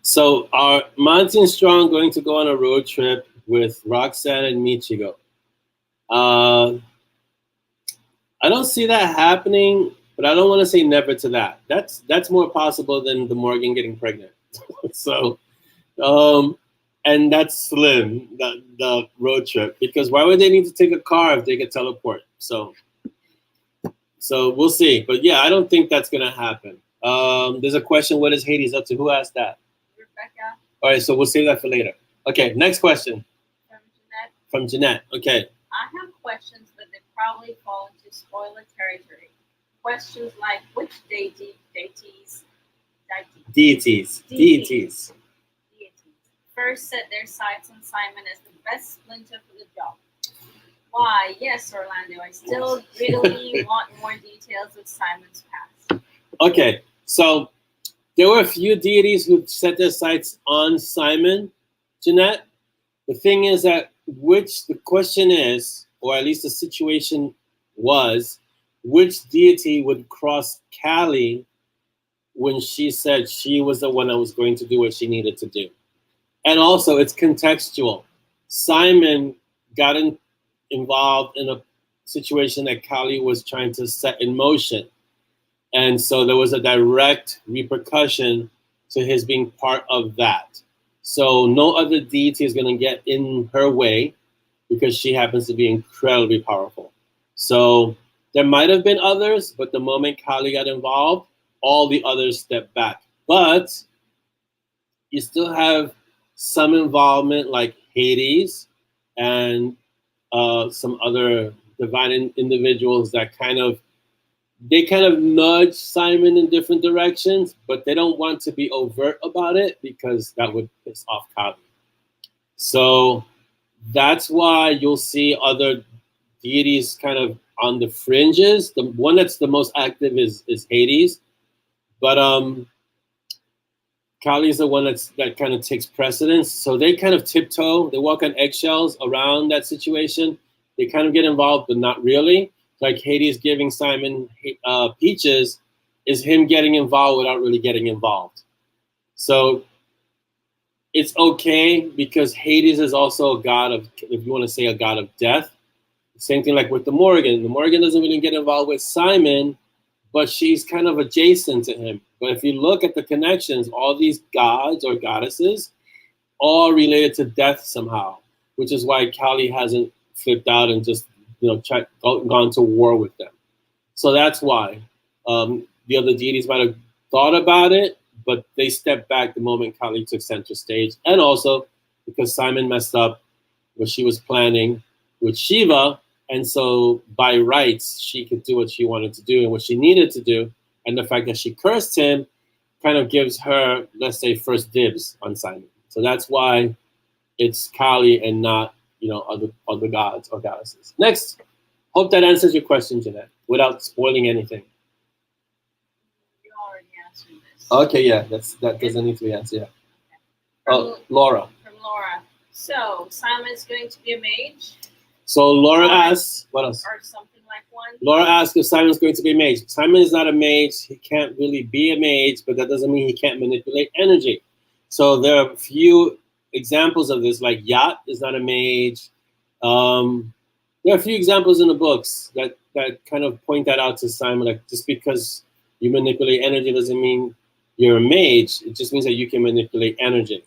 So are Monty and Strong going to go on a road trip with Roxanne and Michigo? I don't see that happening, but I don't want to say never to that. That's more possible than the Morgan getting pregnant. So, and that's slim, the road trip, because why would they need to take a car if they could teleport? So we'll see. But yeah, I don't think that's gonna happen. There's a question, what is Hades up to? Who asked that? Rebecca. All right, so we'll save that for later. Okay, next question. From Jeanette. From Jeanette. Okay. I have questions, but they probably fall into spoiler territory. Questions like which deities first set their sights on Simon as the best splinter for the job. Why, yes, Orlando, I still really want more details of Simon's past. Okay, so there were a few deities who set their sights on Simon, Jeanette. The thing is that the question is, or at least the situation was, which deity would cross Callie when she said she was the one that was going to do what she needed to do. And also, it's contextual. Simon got involved in a situation that Callie was trying to set in motion. And so there was a direct repercussion to his being part of that. So no other deity is going to get in her way because she happens to be incredibly powerful. So there might have been others, but the moment Callie got involved, all the others stepped back. But you still have some involvement like Hades and some other divine individuals that kind of nudge Simon in different directions, but they don't want to be overt about it because that would piss off Callie. So that's why you'll see other deities kind of on the fringes. The one that's the most active is Hades, but Callie is the one that kind of takes precedence. So they kind of tiptoe, they walk on eggshells around that situation. They kind of get involved, but not really. Like Hades giving Simon peaches is him getting involved without really getting involved. So it's okay because Hades is also a god of, if you want to say a god of death. Same thing like with the Morrigan. The Morrigan doesn't really get involved with Simon, but she's kind of adjacent to him. But if you look at the connections, all these gods or goddesses all related to death somehow, which is why Callie hasn't flipped out and just gone to war with them. So that's why the other deities might have thought about it, but they stepped back the moment Callie took center stage. And also because Simon messed up what she was planning with Shiva, and so by rights, she could do what she wanted to do and what she needed to do. And the fact that she cursed him kind of gives her, let's say, first dibs on Simon. So that's why it's Callie and not, other gods or goddesses. Next. Hope that answers your question, Jeanette, without spoiling anything. You already answered this. Okay, yeah, that doesn't need to be answered. Yeah. Oh, Laura. From Laura. So Simon's going to be a mage? So Laura asks, what else? Or something like one? Laura asks if Simon's going to be a mage. Simon is not a mage. He can't really be a mage, but that doesn't mean he can't manipulate energy. So there are a few examples of this, like Yacht is not a mage. there are a few examples in the books that kind of point that out to Simon. Like, just because you manipulate energy doesn't mean you're a mage. It just means that you can manipulate energy.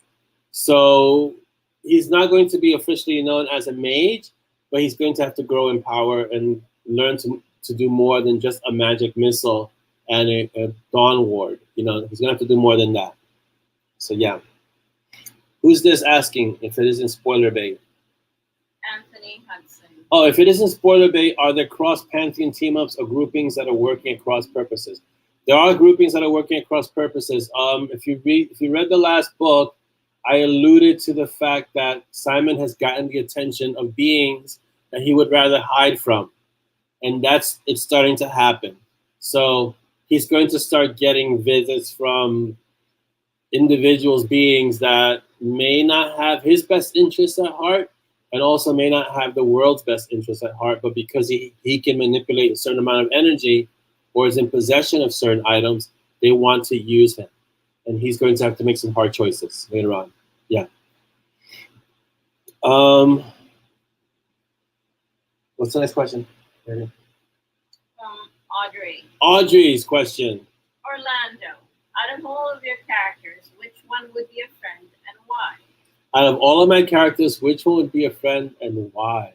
So he's not going to be officially known as a mage, but he's going to have to grow in power and learn to do more than just a magic missile and a dawn ward. You know, he's gonna have to do more than that. So yeah. Who's this asking if it isn't spoiler bait? Anthony Hudson. Oh, if it isn't spoiler bait, are there cross-pantheon team-ups or groupings that are working at cross purposes? There are groupings that are working at cross purposes. If you read the last book, I alluded to the fact that Simon has gotten the attention of beings that he would rather hide from. And it's starting to happen. So he's going to start getting visits from individuals, beings that may not have his best interests at heart and also may not have the world's best interests at heart, but because he can manipulate a certain amount of energy or is in possession of certain items, they want to use him. And he's going to have to make some hard choices later on. Yeah. What's the next question? Audrey. Audrey's question. Orlando, out of all of your characters, which one would be a friend and why? Out of all of my characters, which one would be a friend and why?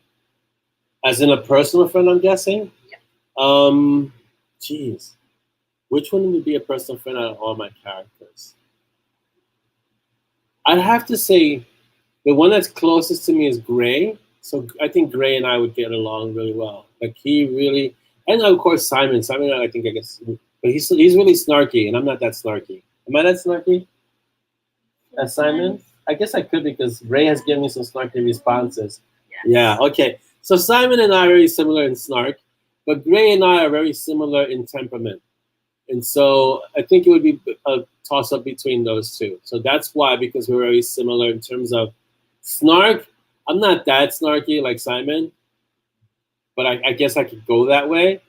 As in a personal friend, I'm guessing? Yeah. Geez. Which one would be a personal friend out of all my characters? I'd have to say the one that's closest to me is Gray. So I think Gray and I would get along really well. Like, he really, and of course Simon. Simon, I guess, but he's really snarky, and I'm not that snarky. Am I that snarky as Simon? I guess I could, because Ray has given me some snarky responses. Yes. Yeah, okay. So Simon and I are very similar in snark, but Gray and I are very similar in temperament. And so I think it would be a toss-up between those two. So that's why, because we're very similar in terms of snark. I'm not that snarky like Simon, but I guess I could go that way.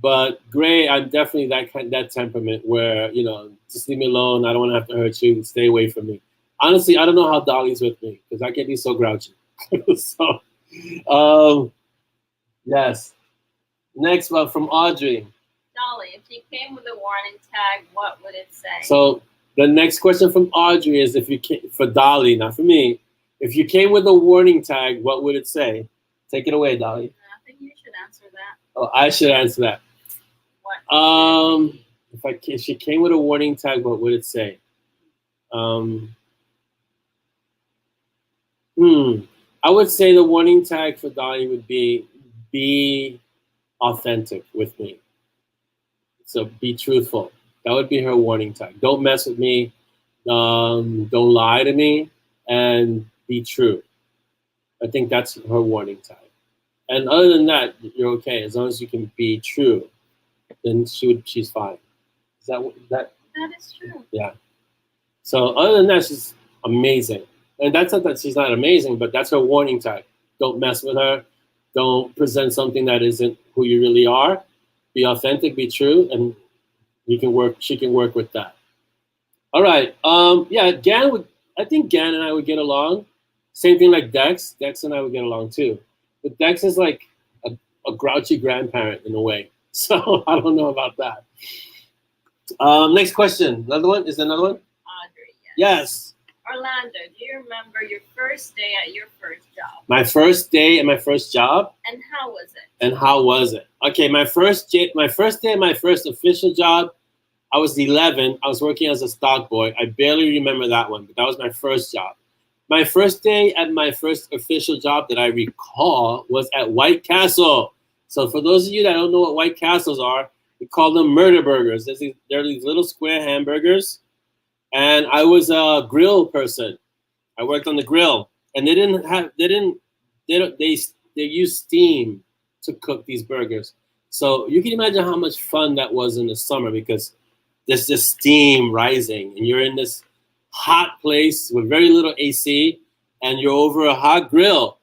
But Gray, I'm definitely that temperament where, you know, just leave me alone. I don't want to have to hurt you. Stay away from me. Honestly, I don't know how Dolly's with me, because I can be so grouchy. So, yes. Next one from Audrey. Dolly, if you came with a warning tag, what would it say? So the next question from Audrey is, if you came, for Dolly, not for me, if you came with a warning tag, what would it say? Take it away, Dolly. I think you should answer that. Oh, I should answer that. What? If she came with a warning tag, what would it say? I would say the warning tag for Dolly would be authentic with me. So be truthful. That would be her warning tag. Don't mess with me. Don't lie to me, and be true. I think that's her warning tag. And other than that, you're okay. As long as you can be true, then she's fine. Is that? That is true. Yeah. So other than that, she's amazing. And that's not that she's not amazing, but that's her warning tag. Don't mess with her. Don't present something that isn't who you really are. Be authentic, be true, and she can work with that. All right. Yeah, I think Gan and I would get along. Same thing like Dex. Dex and I would get along too. But Dex is like a grouchy grandparent in a way. So I don't know about that. Next question. Another one? Is there another one? Audrey, yes. Yes. Orlando, do you remember your first day at your first job? My first day at my first job? And how was it? Okay, my first day at my first official job, I was 11. I was working as a stock boy. I barely remember that one, but that was my first job. My first day at my first official job that I recall was at White Castle. So for those of you that don't know what White Castles are, we call them murder burgers. They're these little square hamburgers. And I was a grill person. I worked on the grill, and they use steam to cook these burgers. So you can imagine how much fun that was in the summer, because there's just steam rising, and you're in this hot place with very little AC, and you're over a hot grill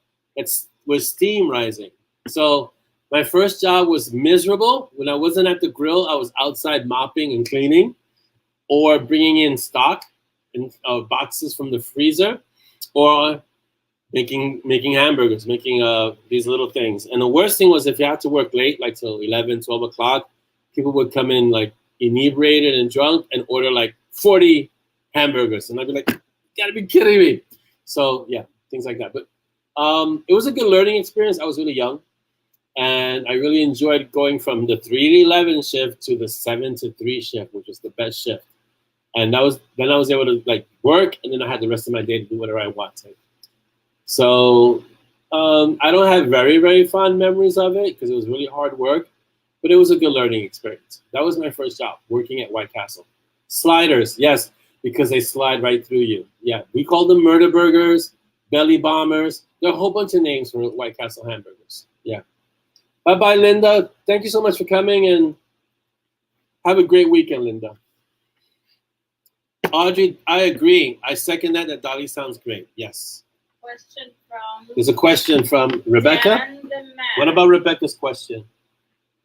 with steam rising. So my first job was miserable. When I wasn't at the grill, I was outside mopping and cleaning, or bringing in stock in boxes from the freezer, or making hamburgers, making these little things. And the worst thing was if you had to work late, like till 11, 12 o'clock, people would come in like inebriated and drunk and order like 40 hamburgers. And I'd be like, you gotta be kidding me. So yeah, things like that. But it was a good learning experience. I was really young. And I really enjoyed going from the 3 to 11 shift to the 7 to 3 shift, which was the best shift. And then I was able to like work, and then I had the rest of my day to do whatever I wanted. So I don't have very, very fond memories of it because it was really hard work, but it was a good learning experience. That was my first job, working at White Castle. Sliders, yes, because they slide right through you. Yeah, we call them murder burgers, belly bombers. There are a whole bunch of names for White Castle hamburgers. Yeah. Bye-bye, Linda. Thank you so much for coming, and have a great weekend, Linda. Audrey, I agree. I second that. That Dolly sounds great. Yes. Question from... There's a question from Rebecca. Dan the Man. What about Rebecca's question?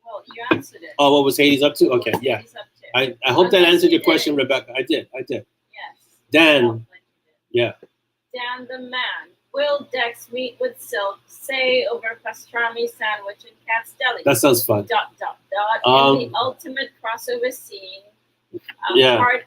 Well, you answered it. Oh, what was Hades up to? Okay, yeah. Hades up to? I hope that Unless answered you your question, did. Rebecca. I did. Yes. Dan. Felt like you did. Yeah. Dan the Man. Will Dex meet with Silk, say over pastrami sandwich in Cat's Deli? That sounds fun. In the ultimate crossover scene. Yeah. Hard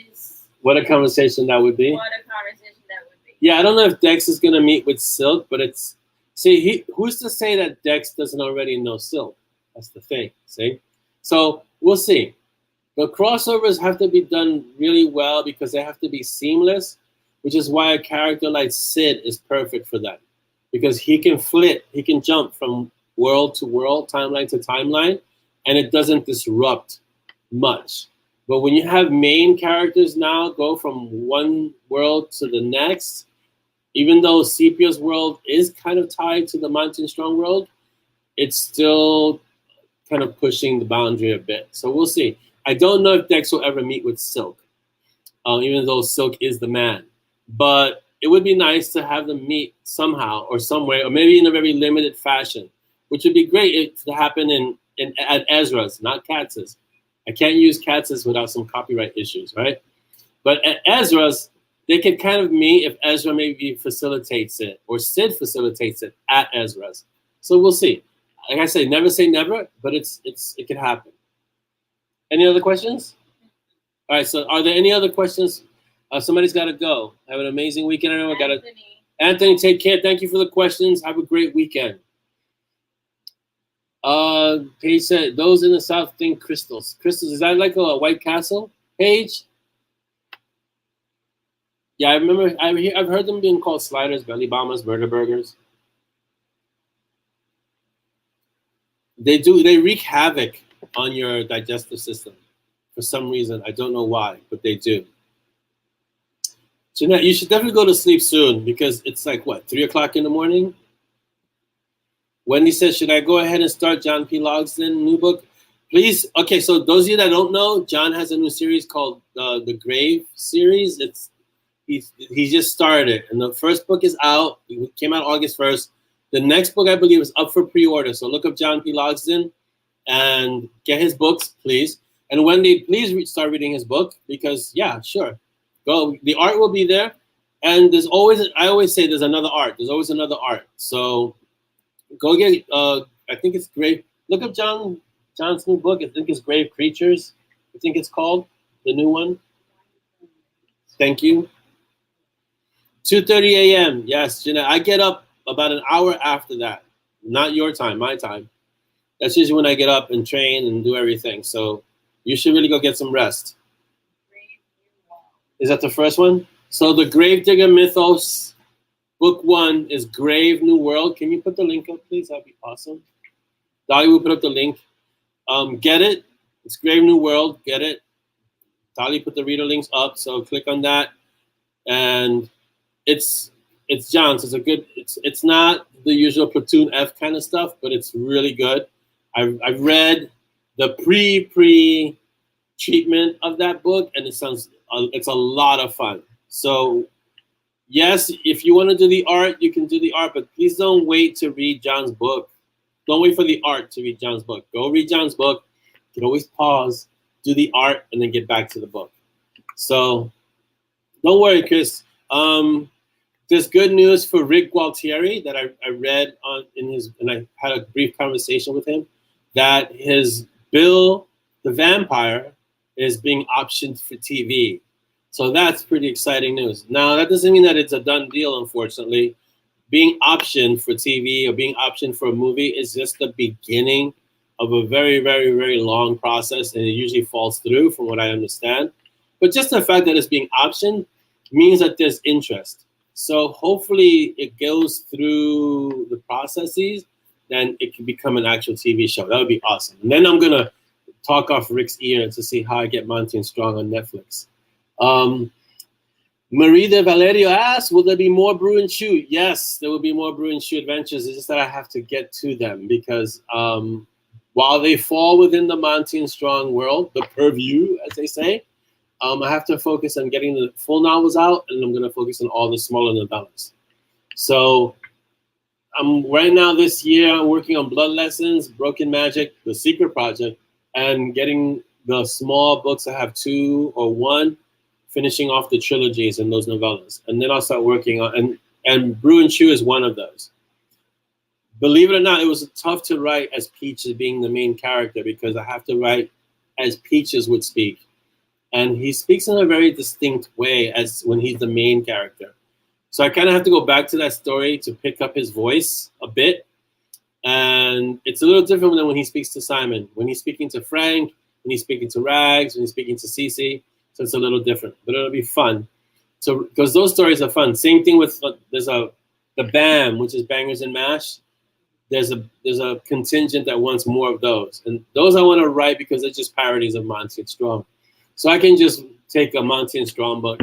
eyes. What a conversation that would be. What a conversation that would be. Yeah, I don't know if Dex is going to meet with Silk, but it's... See, who's to say that Dex doesn't already know Silk? That's the thing, see? So, we'll see. The crossovers have to be done really well because they have to be seamless, which is why a character like Sid is perfect for that. Because he can flip, he can jump from world to world, timeline to timeline, and it doesn't disrupt much. But when you have main characters now go from one world to the next, even though Sepia's world is kind of tied to the Mountain Strong world, it's still kind of pushing the boundary a bit. So we'll see. I don't know if Dex will ever meet with Silk, even though Silk is the man. But it would be nice to have them meet somehow or somewhere, or maybe in a very limited fashion, which would be great to happen at Ezra's, not Katz's. I can't use Katz's without some copyright issues, right? But at Ezra's, they could kind of meet if Ezra maybe facilitates it or Sid facilitates it at Ezra's. So we'll see. Like I say never, but it could happen. Any other questions? All right, so are there any other questions? Somebody's got to go. Have an amazing weekend, everyone. Anthony, take care. Thank you for the questions. Have a great weekend. Paige said, those in the South think crystals. Crystals, is that like a White Castle, Paige? Yeah, I remember. I've heard them being called sliders, belly bombers, murder burgers. They wreak havoc on your digestive system for some reason. I don't know why, but they do. Jeanette, you should definitely go to sleep soon because it's like, what, 3 o'clock in the morning? Wendy says, should I go ahead and start John P. Logsdon new book? Please. Okay, so those of you that don't know, John has a new series called the Grave series. He just started it, and the first book is out. It came out August 1st. The next book, I believe, is up for pre-order. So look up John P. Logsdon and get his books, please. And Wendy, please start reading his book because, yeah, sure. Go. The art will be there. And there's always, I always say there's another art. There's always another art. So go get, I think it's Grave. Look up John's new book. I think it's Grave Creatures. I think it's called, the new one. Thank you. 2:30 a.m. Yes, Jeanette. I get up about an hour after that. Not your time, my time. That's usually when I get up and train and do everything. So you should really go get some rest. Is that the first one? So the Gravedigger Mythos, book 1 is Grave New World. Can you put the link up, please? That'd be awesome. Dolly will put up the link. Get it. It's Grave New World. Get it. Dolly put the reader links up, so click on that. And it's John's. It's a good. It's not the usual Platoon F kind of stuff, but it's really good. I've read the pre treatment of that book, and it's a lot of fun. So yes, if you want to do the art, you can do the art, but please don't wait to read John's book. Don't wait for the art to read John's book. Go read John's book. You can always pause, do the art, and then get back to the book. So don't worry, Chris. There's good news for Rick Gualtieri that I read and I had a brief conversation with him, that his Bill the Vampire is being optioned for TV. So that's pretty exciting news. Now, that doesn't mean that it's a done deal, unfortunately. Being optioned for TV or being optioned for a movie is just the beginning of a very, very, very long process, and it usually falls through from what I understand. But just the fact that it's being optioned means that there's interest. So hopefully it goes through the processes, then it can become an actual TV show. That would be awesome. And then I'm going to talk off Rick's ear to see how I get Monty and Strong on Netflix. Marie de Valerio asks, will there be more Brew and Chew? Yes, there will be more Brew and Chew adventures. It's just that I have to get to them because while they fall within the Monty and Strong world, the purview, as they say, I have to focus on getting the full novels out, and I'm going to focus on all the smaller novellas. So right now this year, I'm working on Blood Lessons, Broken Magic, The Secret Project, and getting the small books. I have 2 or 1, finishing off the trilogies and those novellas. And then I'll start working on, and Brew and Chew is one of those. Believe it or not, it was tough to write as Peaches being the main character because I have to write as Peaches would speak. And he speaks in a very distinct way as when he's the main character. So I kind of have to go back to that story to pick up his voice a bit. And it's a little different than when he speaks to Simon. When he's speaking to Frank, when he's speaking to Rags, when he's speaking to Cece. So it's a little different, but it'll be fun. So because those stories are fun. Same thing with the BAM, which is Bangers and Mash. There's a contingent that wants more of those, and those I want to write because they're just parodies of Monty and Strong. So I can just take a Monty and Strong book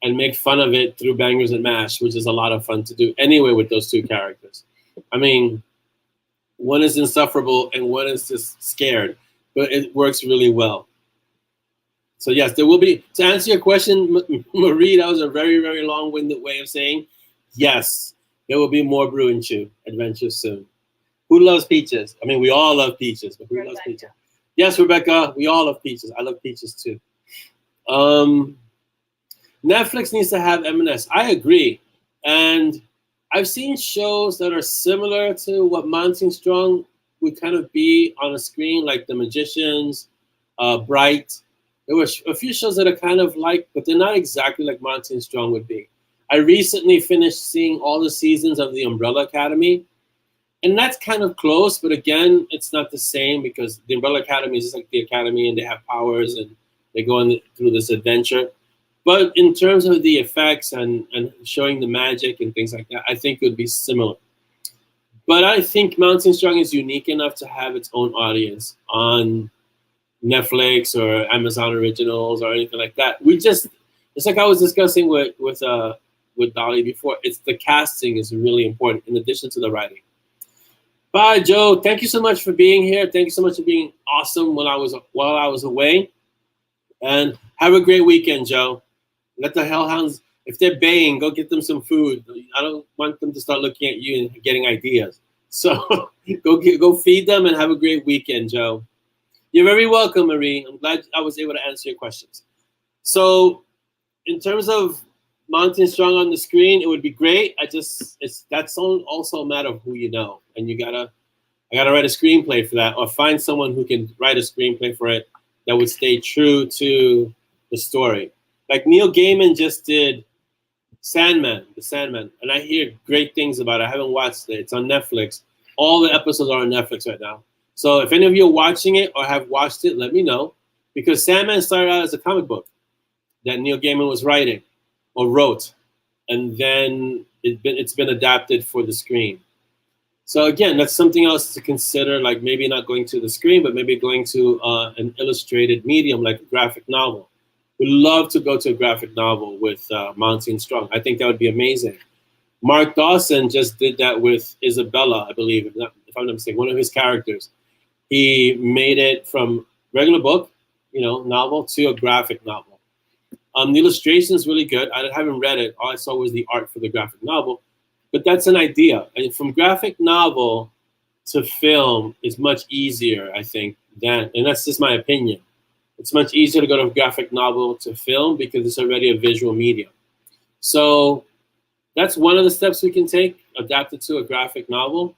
and make fun of it through Bangers and Mash, which is a lot of fun to do anyway with those 2 characters. I mean, one is insufferable and one is just scared, but it works really well. So yes, there will be, to answer your question, Marie, that was a very, very long-winded way of saying, yes, there will be more Brew and Chew adventures soon. Who loves Peaches? I mean, we all love Peaches, but who loves Peaches? Yes, Rebecca, we all love Peaches. I love Peaches too. Netflix needs to have M&S. I agree. And I've seen shows that are similar to what Monty and Strong would kind of be on a screen, like The Magicians, Bright. There were a few shows that are kind of like, but they're not exactly like Monty and Strong would be. I recently finished seeing all the seasons of The Umbrella Academy, and that's kind of close, but again, it's not the same because The Umbrella Academy is just like the academy and they have powers and they go through this adventure. But in terms of the effects and showing the magic and things like that, I think it would be similar. But I think Monty and Strong is unique enough to have its own audience on Netflix or Amazon Originals or anything like that. It's like I was discussing with Dolly before. It's the casting is really important in addition to the writing. Bye, Joe. Thank you so much for being here. Thank you so much for being awesome while I was away. And have a great weekend, Joe. Let the hellhounds, if they're baying, go get them some food. I don't want them to start looking at you and getting ideas. So go feed them and have a great weekend, Joe. You're very welcome, Marie. I'm glad I was able to answer your questions. So in terms of Monty and Strong on the screen, it would be great. That's also a matter of who you know. And I gotta write a screenplay for that or find someone who can write a screenplay for it that would stay true to the story. Like Neil Gaiman just did The Sandman. And I hear great things about it. I haven't watched it. It's on Netflix. All the episodes are on Netflix right now. So if any of you are watching it or have watched it, let me know. Because Sandman started out as a comic book that Neil Gaiman was writing or wrote. And then it's been adapted for the screen. So again, that's something else to consider, like maybe not going to the screen, but maybe going to an illustrated medium like a graphic novel. We'd love to go to a graphic novel with Monty and Strong. I think that would be amazing. Mark Dawson just did that with Isabella, I believe, if I'm not mistaken, one of his characters. He made it from regular book, novel, to a graphic novel. The illustration is really good. I haven't read it. All I saw was the art for the graphic novel. But that's an idea. And from graphic novel to film is much easier, I think, and that's just my opinion. It's much easier to go to graphic novel to film because it's already a visual medium. So that's one of the steps we can take, adapt it to a graphic novel.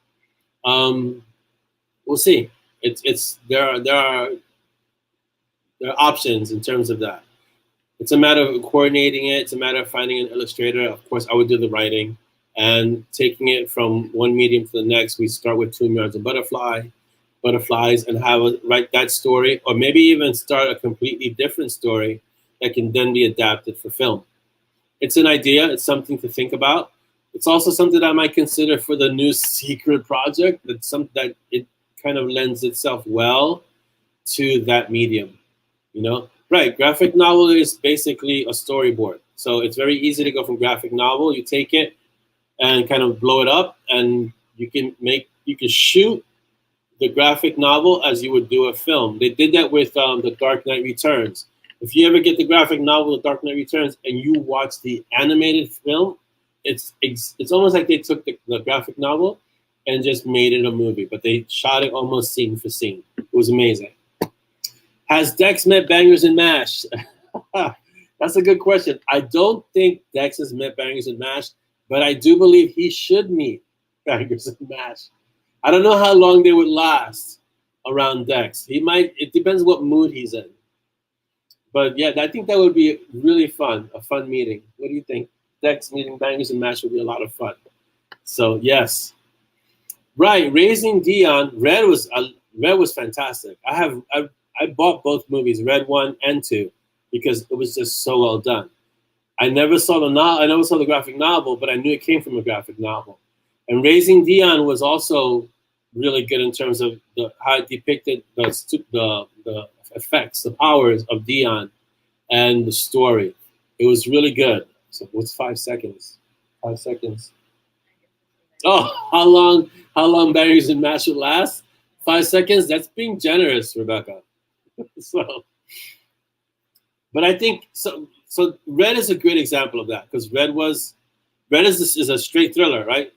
We'll see. There are options in terms of that. It's a matter of coordinating it. It's a matter of finding an illustrator. Of course, I would do the writing and taking it from one medium to the next. We start with 2 yards of butterflies, and write that story, or maybe even start a completely different story that can then be adapted for film. It's an idea. It's something to think about. It's also something that I might consider for the new secret project. That it kind of lends itself well to that medium, you know? Right, graphic novel is basically a storyboard. So it's very easy to go from graphic novel. You take it and kind of blow it up, and you can shoot the graphic novel as you would do a film. They did that with The Dark Knight Returns. If you ever get the graphic novel, The Dark Knight Returns, and you watch the animated film, it's almost like they took the graphic novel and just made it a movie, but they shot it almost scene for scene. It was amazing. Has Dex met Bangers and Mash? That's a good question. I don't think Dex has met Bangers and Mash, but I do believe he should meet Bangers and Mash. I don't know how long they would last around Dex. It depends what mood he's in. But yeah, I think that would be really fun, a fun meeting. What do you think? Dex meeting Bangers and Mash would be a lot of fun. So yes. Right, Raising Dion, Red was fantastic. I bought both movies, Red 1 and 2, because it was just so well done. I never saw the graphic novel, but I knew it came from a graphic novel. And Raising Dion was also really good in terms of how it depicted the effects, the powers of Dion, and the story. It was really good. So what's 5 seconds? 5 seconds. Oh, how long Bangers and Mash would last? 5 seconds? That's being generous, Rebecca. So, but I think so. Red is a great example of that, because Red is a straight thriller, right?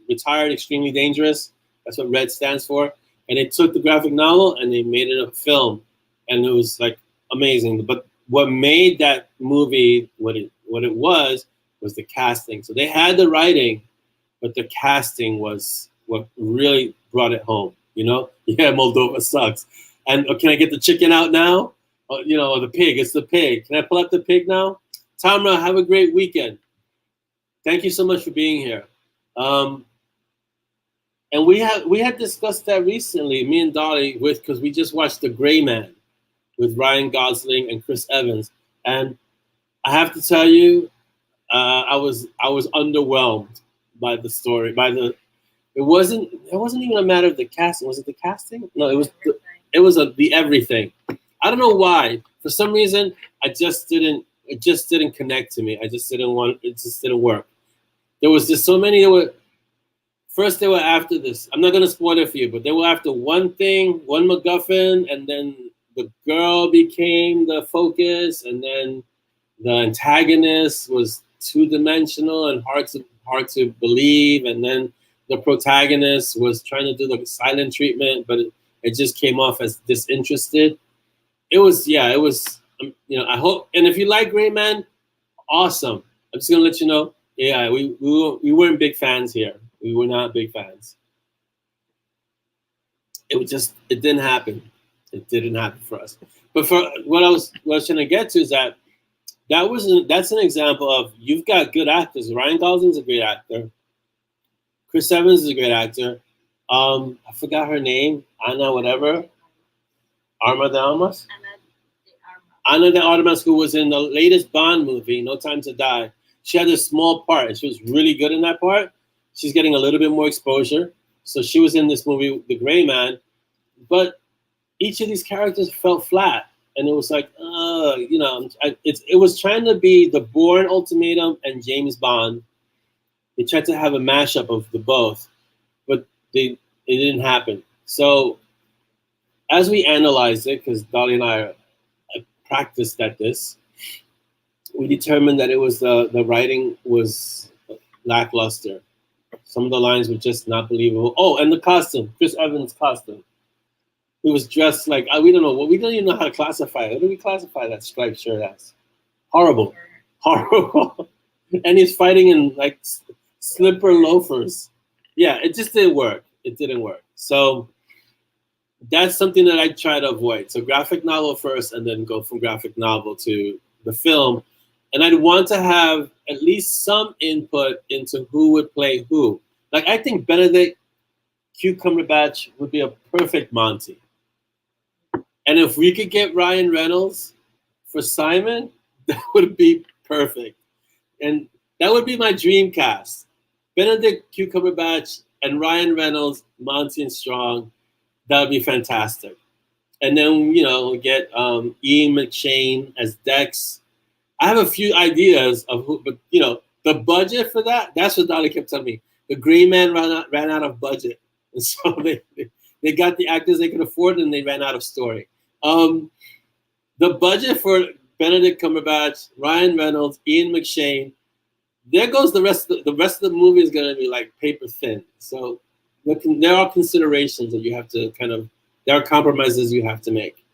Retired, extremely dangerous. That's what Red stands for. And they took the graphic novel and they made it a film, and it was like amazing. But what made that movie what it was the casting. So they had the writing, but the casting was what really brought it home. You know, yeah, Moldova sucks. And can I get the chicken out now? You know, the pig. It's the pig. Can I pull up the pig now? Tamra, have a great weekend. Thank you so much for being here. And we had discussed that recently, me and Dolly, because we just watched The Gray Man with Ryan Gosling and Chris Evans, and I have to tell you, I was underwhelmed by the story. It wasn't even a matter of the casting. Was it the casting? No, it was the everything. I don't know why. For some reason, it just didn't connect to me. It just didn't work. There was just so many. First they were after this. I'm not gonna spoil it for you, but they were after one thing, one MacGuffin, and then the girl became the focus, and then the antagonist was two-dimensional and hard to believe, and then the protagonist was trying to do the silent treatment, but it just came off as disinterested. It was, you know, I hope, and if you like Gray Man, awesome. I'm just gonna let you know, yeah, we weren't big fans here. We were not big fans. It didn't happen. It didn't happen for us. But for what I was trying to get to is that's an example of, you've got good actors. Ryan Gosling's a great actor. Chris Evans is a great actor. I forgot her name. Anna whatever. Arma de Armas? Ana de Armas, who was in the latest Bond movie, No Time to Die. She had a small part, and she was really good in that part. She's getting a little bit more exposure. So she was in this movie, The Gray Man. But each of these characters felt flat. And it was like, you know, it was trying to be the Bourne Ultimatum and James Bond. They tried to have a mashup of the both, but it didn't happen. So as we analyzed it, because Dolly and I practiced at this, we determined that it was the writing was lackluster. Some of the lines were just not believable. Oh, and the costume, Chris Evans' costume. He was dressed like, we don't know. We don't even know how to classify it. What do we classify that striped shirt as? Horrible. Horrible. And he's fighting in like slipper loafers. Yeah, it just didn't work. It didn't work. So that's something that I try to avoid. So graphic novel first, and then go from graphic novel to the film. And I'd want to have at least some input into who would play who. Like, I think Benedict Cumberbatch would be a perfect Monty. And if we could get Ryan Reynolds for Simon, that would be perfect. And that would be my dream cast. Benedict Cumberbatch and Ryan Reynolds, Monty and Strong. That would be fantastic. And then, you know, get Ian McShane as Dex. I have a few ideas of who, but, you know, the budget for that, that's what Dolly kept telling me. The Gray Man ran out of budget. And so they got the actors they could afford, and they ran out of story. The budget for Benedict Cumberbatch, Ryan Reynolds, Ian McShane, there goes the rest of the movie is going to be like paper thin. So there are considerations that you have to there are compromises you have to make.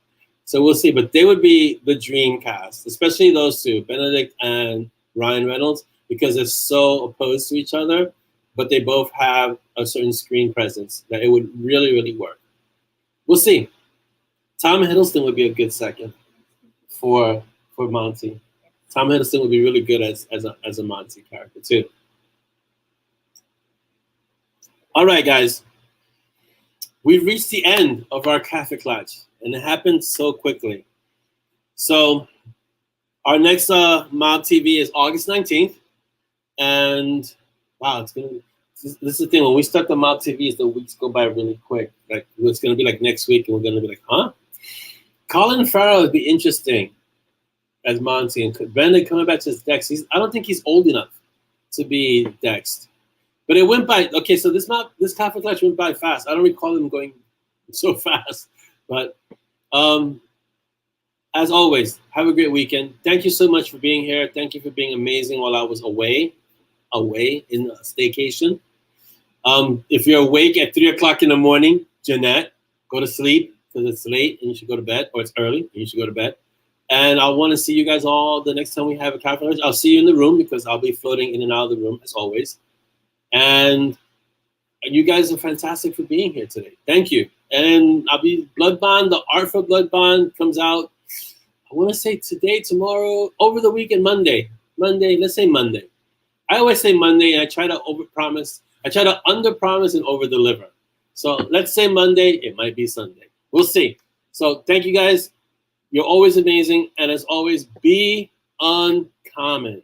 So we'll see, but they would be the dream cast, especially those two, Benedict and Ryan Reynolds, because they're so opposed to each other, but they both have a certain screen presence that it would really, really work. We'll see. Tom Hiddleston would be a good second for Monty. Tom Hiddleston would be really good as a Monty character too. All right, guys. We've reached the end of our Kaffeeklatsch, and it happened so quickly. So our next MoB TV is August 19th. And wow, this is the thing. When we start the MoB TVs, the weeks go by really quick. Like, it's going to be like next week, and we're going to be like, huh? Colin Farrell would be interesting as Monty, and Benedict Cumberbatch as Dex. I don't think he's old enough to be Dex. But it went by, okay, so this Kaffeeklatsch went by fast. I don't recall them going so fast. But as always, have a great weekend. Thank you so much for being here. Thank you for being amazing while I was away in a staycation. If you're awake at 3 o'clock in the morning, Jeanette, go to sleep because it's late and you should go to bed, or it's early and you should go to bed. And I want to see you guys all the next time we have a Kaffeeklatsch. I'll see you in the room because I'll be floating in and out of the room as always. And you guys are fantastic for being here today. Thank you. And I'll be Blood Bond. The Art for Blood Bond comes out, I want to say today, tomorrow, over the weekend, Monday. Let's say Monday. I always say Monday, and I try to overpromise. I try to underpromise and overdeliver. So let's say Monday. It might be Sunday. We'll see. So thank you guys. You're always amazing. And as always, be uncommon.